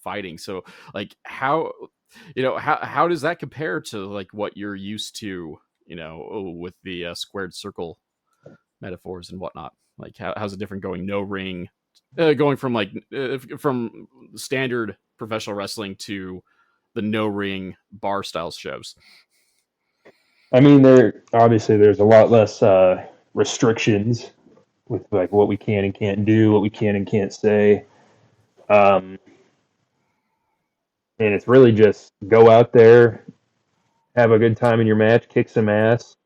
fighting. So like how does that compare to like what you're used to? With the squared circle metaphors and whatnot. Like how's it different going no ring, going from from standard professional wrestling to the no ring bar style shows? I mean, there's a lot less restrictions with like what we can and can't do, what we can and can't say, um, and it's really just go out there, have a good time in your match, kick some ass.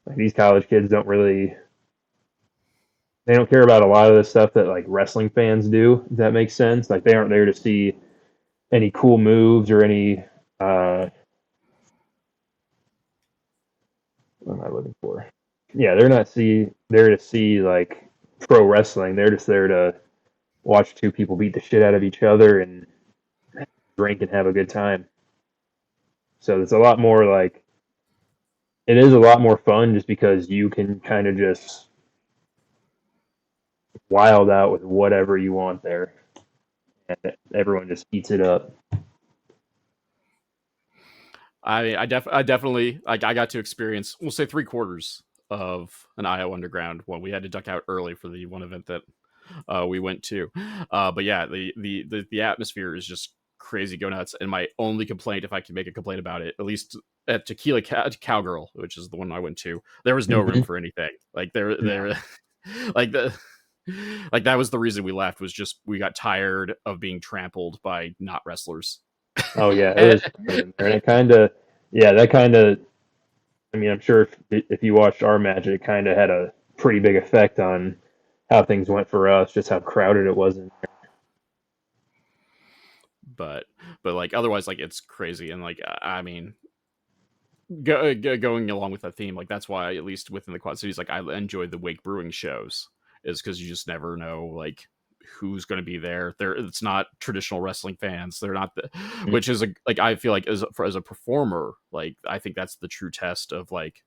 Like these college kids don't really they don't care about a lot of the stuff that like wrestling fans do. If that makes sense. Like they aren't there to see any cool moves or any what am I looking for? Yeah, they're not there to see like pro wrestling. They're just there to watch two people beat the shit out of each other and drink and have a good time. So it's a lot more like it is a lot more fun just because you can kind of just wild out with whatever you want there, and everyone just eats it up. I definitely like I got to experience we'll say 3/4 of an Iowa Underground when we had to duck out early for the one event that we went to. But yeah, the atmosphere is just crazy, go nuts. And my only complaint, if I can make a complaint about it, at least at Tequila Cowgirl, which is the one I went to, there was no room Mm-hmm. for anything. Like there, No. there, like the. Like that was the reason we left was just we got tired of being trampled by not wrestlers. Oh yeah, it was crowded in there, and it kind of, yeah, that kind of. I mean, I'm sure if you watched our match, it kind of had a pretty big effect on how things went for us, just how crowded it was in but like otherwise like it's crazy. And like I mean going along with that theme, like that's why at least within the Quad Cities, like I enjoy the Wake Brewing shows, is because you just never know like who's going to be there. It's not traditional wrestling fans. They're not there. which is like I feel like as a performer, like I think that's the true test of like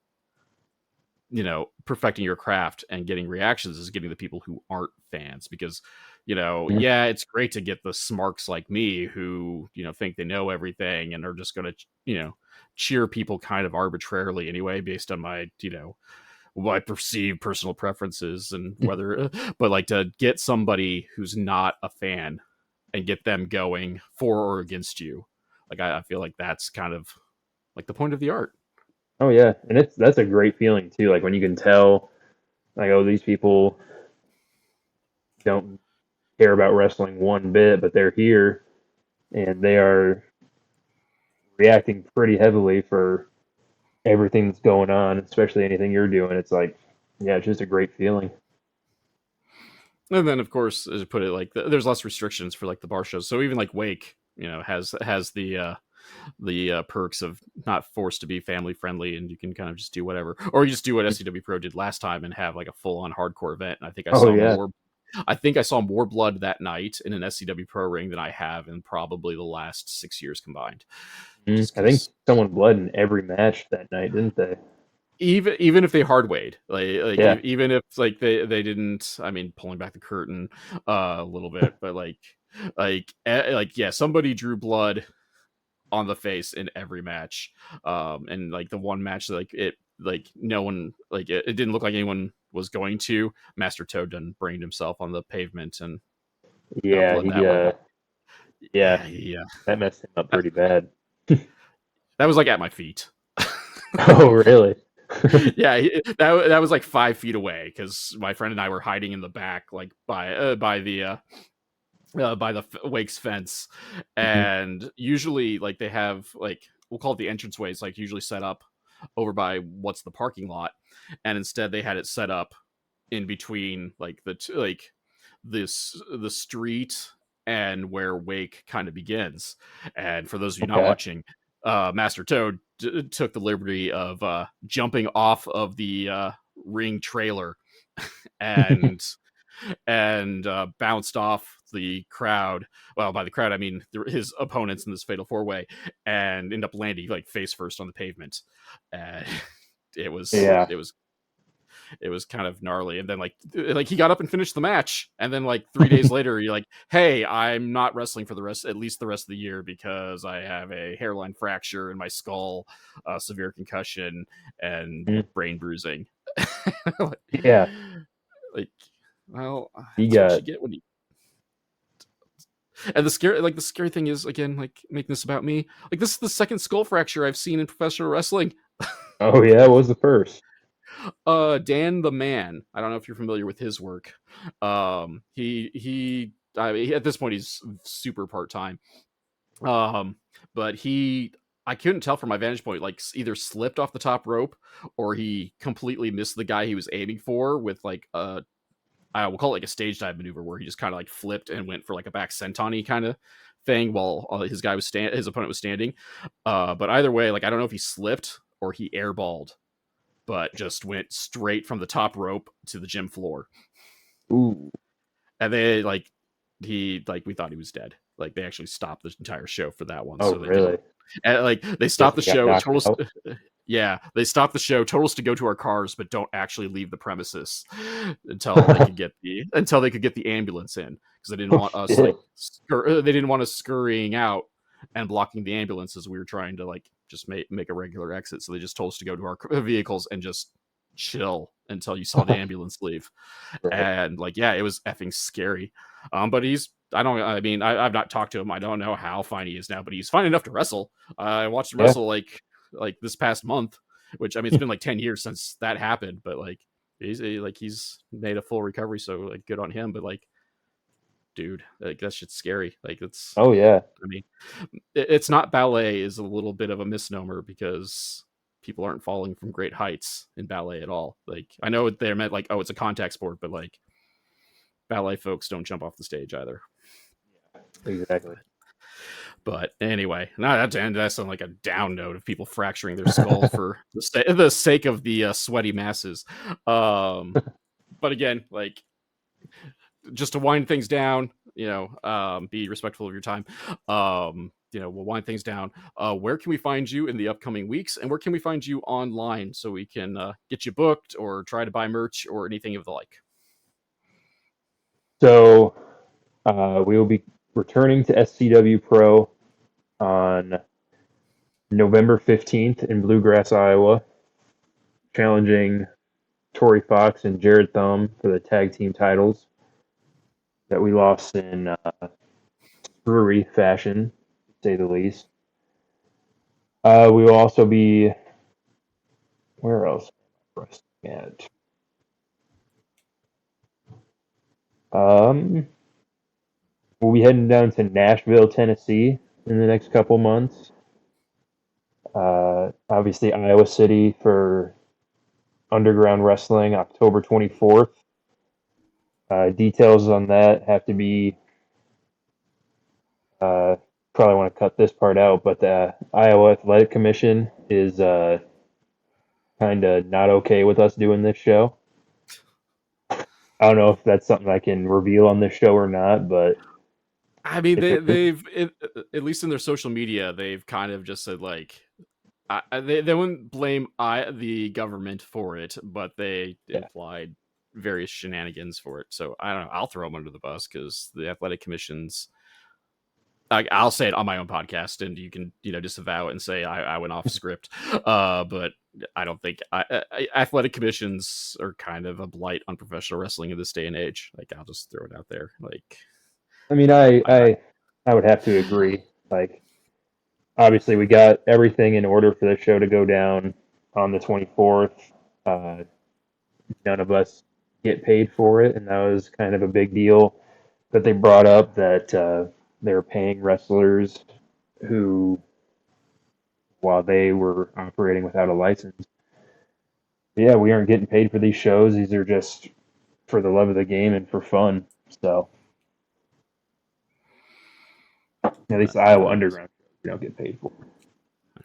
perfecting your craft and getting reactions is getting the people who aren't fans. Because Mm-hmm. yeah, it's great to get the smarks like me who think they know everything and are just going to cheer people kind of arbitrarily anyway based on my what I perceive personal preferences and whether but like to get somebody who's not a fan and get them going for or against you, like I feel like that's kind of like the point of the art. Oh yeah, and that's a great feeling too. Like when you can tell, like, oh, these people don't care about wrestling one bit, but they're here and they are reacting pretty heavily for everything that's going on, especially anything you're doing. It's like, yeah, it's just a great feeling. And then, of course, as you put it, like there's less restrictions for like the bar shows. So even like Wake, has the perks of not forced to be family friendly, and you can kind of just do whatever, or you just do what SCW Pro did last time and have like a full on hardcore event. And I think I Oh saw yeah, more. I think I saw more blood that night in an SCW pro ring than I have in probably the last 6 years combined. Just I think because someone bled in every match that night, didn't they? even if they hard weighed, Yeah. even if like they didn't, I mean, pulling back the curtain a little bit, but yeah, somebody drew blood on the face in every match. And like the one match, like no one, like it didn't look like anyone was going to. Master Toad done brained himself on the pavement and got Yeah, blood that way. yeah, Yeah, that messed him up that, pretty bad. that was like at my feet. Oh, really? Yeah, that was like 5 feet away because my friend and I were hiding in the back, like by the Wake's fence, Mhm. and usually like they have like we'll call it the entranceways, like usually set up over by what's the parking lot, and instead they had it set up in between like the street and where Wake kind of begins. And for those of you not Okay. watching, Master Toad took the liberty of jumping off of the ring trailer and bounced off the crowd. Well, by the crowd, I mean his opponents in this fatal four way, and ended up landing like face first on the pavement. And it was Yeah. kind of gnarly. And then like he got up and finished the match, and then like 3 days later, you're like, hey, I'm not wrestling for at least the rest of the year because I have a hairline fracture in my skull, severe concussion, and Mhm. brain bruising. Yeah. like well, He that's what got. you get when you. And the scary thing is, again, like making this about me. Like this is the second skull fracture I've seen in professional wrestling. Oh, yeah. What was the first? Dan the Man. I don't know if you're familiar with his work. I mean, at this point he's super part time. Um, but I couldn't tell from my vantage point, like either slipped off the top rope or he completely missed the guy he was aiming for with like I will call it like a stage dive maneuver where he just kind of like flipped and went for like a back senton kind of thing while his opponent was standing. But either way, like I don't know if he slipped or he airballed, but just went straight from the top rope to the gym floor. Ooh. And they like we thought he was dead. Like they actually stopped the entire show for that one, Oh, so they could. really? And, like they stopped Guessing the he got show. knocked out. Yeah, they stopped the show. Told us to go to our cars, but don't actually leave the premises until they could get the ambulance in because they didn't Oh, want us shit. they didn't want us scurrying out and blocking the ambulance as we were trying to like just make a regular exit. So they just told us to go to our vehicles and just chill until you saw the ambulance leave. Right. And like yeah, it was effing scary. But I mean I've not talked to him. I don't know how fine he is now, but he's fine enough to wrestle. I watched him Yeah. wrestle like this past month, which I mean it's been like 10 years since that happened, but like he's made a full recovery, so like good on him. But like dude, like that shit's scary. Like it's Oh, yeah. I mean it's not ballet is a little bit of a misnomer because people aren't falling from great heights in ballet at all. Like I know they're meant like, oh, it's a contact sport, but like ballet folks don't jump off the stage either. Exactly. But anyway, that's on like a down note of people fracturing their skull for the sake of the sweaty masses. But again, like just to wind things down, be respectful of your time. We'll wind things down. Where can we find you in the upcoming weeks, and where can we find you online so we can get you booked or try to buy merch or anything of the like? So we will be returning to SCW Pro on November 15th in Bluegrass, Iowa, challenging Tori Fox and Jared Thumb for the tag team titles that we lost in brewery fashion, to say the least. We will also be, where else? At? We'll be heading down to Nashville, Tennessee in the next couple months. Obviously, Iowa City for Underground Wrestling, October 24th. Details on that have to be, probably want to cut this part out, but the Iowa Athletic Commission is kind of not okay with us doing this show. I don't know if that's something I can reveal on this show or not, but I mean, if it is, at least in their social media, they've kind of just said like, they wouldn't blame the government for it, but they yeah. implied various shenanigans for it. So I don't know. I'll throw them under the bus because the athletic commissions. I'll say it on my own podcast, and you can disavow it and say I went off script. But I don't think athletic commissions are kind of a blight on professional wrestling in this day and age. Like I'll just throw it out there. Like I mean, I I would have to agree. Like, obviously, we got everything in order for the show to go down on the 24th. Uh, None of us get paid for it, and that was kind of a big deal that they brought up that they were paying wrestlers who, while they were operating without a license, yeah, we aren't getting paid for these shows. These are just for the love of the game and for fun. So at least the Iowa Underground we don't get paid for.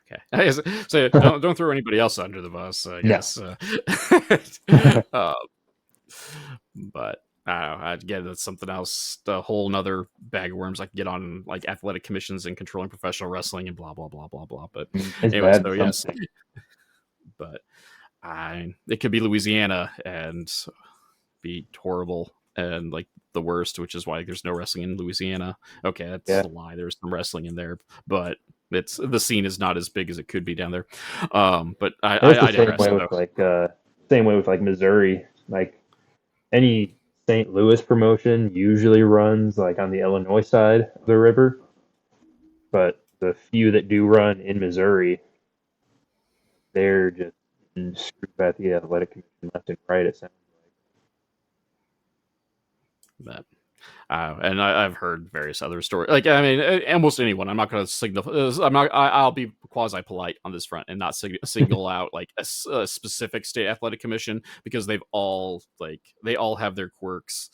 okay. So don't throw anybody else under the bus. I No. guess. Uh, but I don't know. Again, that's something else. A whole nother bag of worms I can get on, like athletic commissions and controlling professional wrestling and blah blah blah blah blah. But It's anyway, bad so in some yes, states. but it could be Louisiana and be horrible and like the worst, which is why there's no wrestling in Louisiana. Okay, that's Yeah. a lie. There's some wrestling in there, but it's the scene is not as big as it could be down there. But And it's the I digress. So same way with like Missouri. Like any St. Louis promotion usually runs like on the Illinois side of the river, but the few that do run in Missouri, they're just screwed by the athletic commission left and right. It sounds that and I've heard various other stories. Like I mean, almost anyone. I'm not going to signal. I'm not. I'll be quasi polite on this front and not single out like a specific state athletic commission because they all have their quirks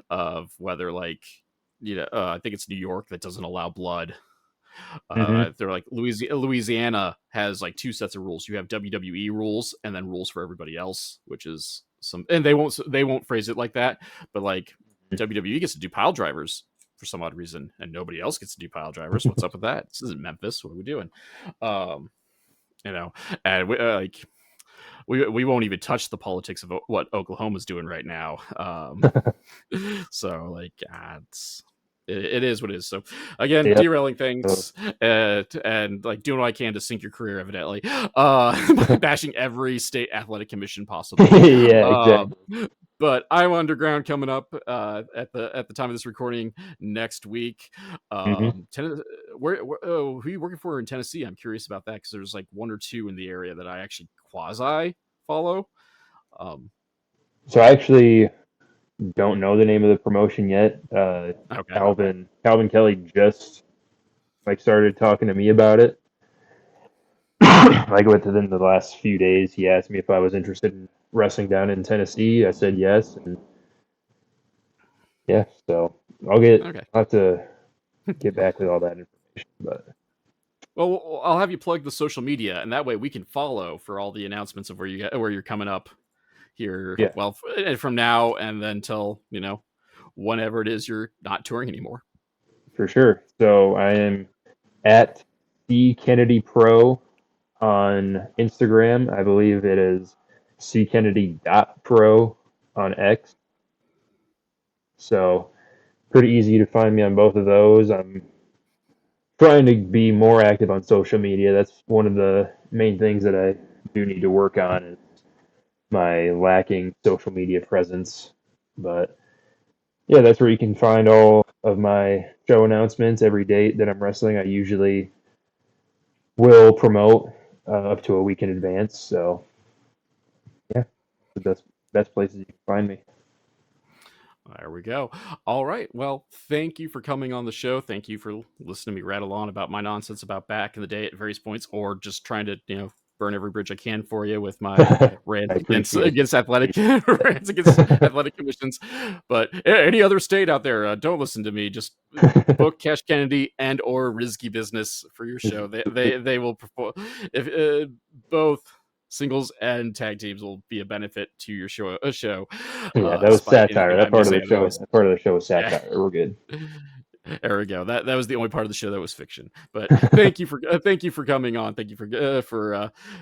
of whether like I think it's New York that doesn't allow blood. like. They're like Louisiana has like two sets of rules. You have WWE rules and then rules for everybody else, which is and they won't phrase it like that, but like WWE gets to do pile drivers for some odd reason, and nobody else gets to do pile drivers. What's up with that? This isn't Memphis. What are we doing? Um, you know, and we won't even touch the politics of what Oklahoma's doing right now. So like, it is what it is. So again, Yep. derailing So, things and like doing what I can to sink your career, evidently. Bashing every state athletic commission possible. yeah, Um, exactly. but Iowa Underground coming up at the time of this recording next week. hmm Who are you working for in Tennessee? I'm curious about that because there's like one or two in the area that I actually quasi follow. Um, So I actually don't know the name of the promotion yet. okay, Calvin Kelly just like started talking to me about it. Like within the last few days, he asked me if I was interested in wrestling down in Tennessee. I said yes, and yeah, so okay. I'll have to get back with all that information. But Well, I'll have you plug the social media, and that way we can follow for all the announcements of where you're coming up here. yeah, Well, from now and then till whenever it is you're not touring anymore. for sure. So I am at C Kennedy Pro on Instagram. I believe it is ckennedy.pro on X. So pretty easy to find me on both of those. I'm trying to be more active on social media. That's one of the main things that I do need to work on is my lacking social media presence. But yeah, that's where you can find all of my show announcements, every date that I'm wrestling. I usually will promote up to a week in advance. So yeah, the best places you can find me. There we go. All right. Well, thank you for coming on the show. Thank you for listening to me rattle on about my nonsense about back in the day at various points, or just trying to burn every bridge I can for you with my I rants appreciate against athletic rants against athletic commissions. But any other state out there, don't listen to me. Just book Cash Kennedy and or Rizzky Business for your show. They will perform if both. Singles and tag teams will be a benefit to your show. Yeah, that was Despite satire. anything That I may part of say the show. otherwise. That part of the show was Yeah. satire. We're good. There we go. That was the only part of the show that was fiction. But thank you for coming on. Thank you for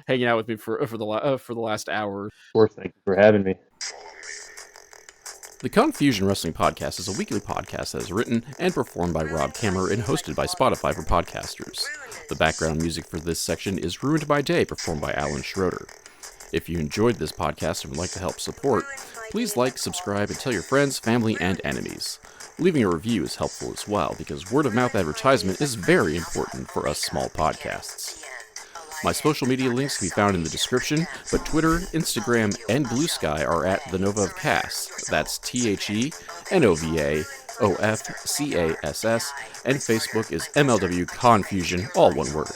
hanging out with me for the last hour. Of course, thank you for having me. The Confusion Wrestling Podcast is a weekly podcast that is written and performed by Rob Kammer and hosted by Spotify for podcasters. The background music for this section is Ruined by Day, performed by Alan Schroeder. If you enjoyed this podcast and would like to help support, please like, subscribe, and tell your friends, family, and enemies. Leaving a review is helpful as well, because word-of-mouth advertisement is very important for us small podcasts. My social media links can be found in the description, but Twitter, Instagram, and Blue Sky are at The Nova of Cass. That's TheNovaofCass, and Facebook is MLW Confusion, all one word.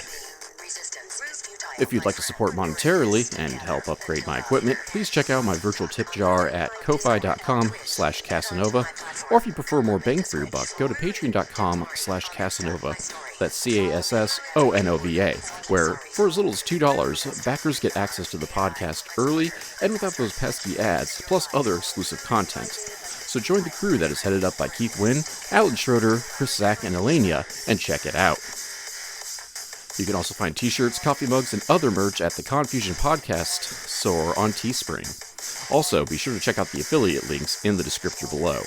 If you'd like to support monetarily and help upgrade my equipment, please check out my virtual tip jar at ko-fi.com/Casanova, or if you prefer more bang for your buck, go to patreon.com/Casanova, that's CASSONOVA, where for as little as $2, backers get access to the podcast early and without those pesky ads, plus other exclusive content. So join the crew that is headed up by Keith Wynn, Alan Schroeder, Chris Zach, and Elenia, and check it out. You can also find t-shirts, coffee mugs, and other merch at the Confusion Podcast store on Teespring. Also, be sure to check out the affiliate links in the description below.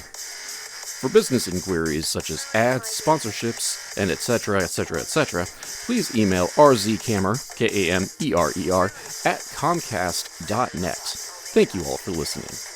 For business inquiries such as ads, sponsorships, and etc., please email rzkamer, Kamer, at comcast.net. Thank you all for listening.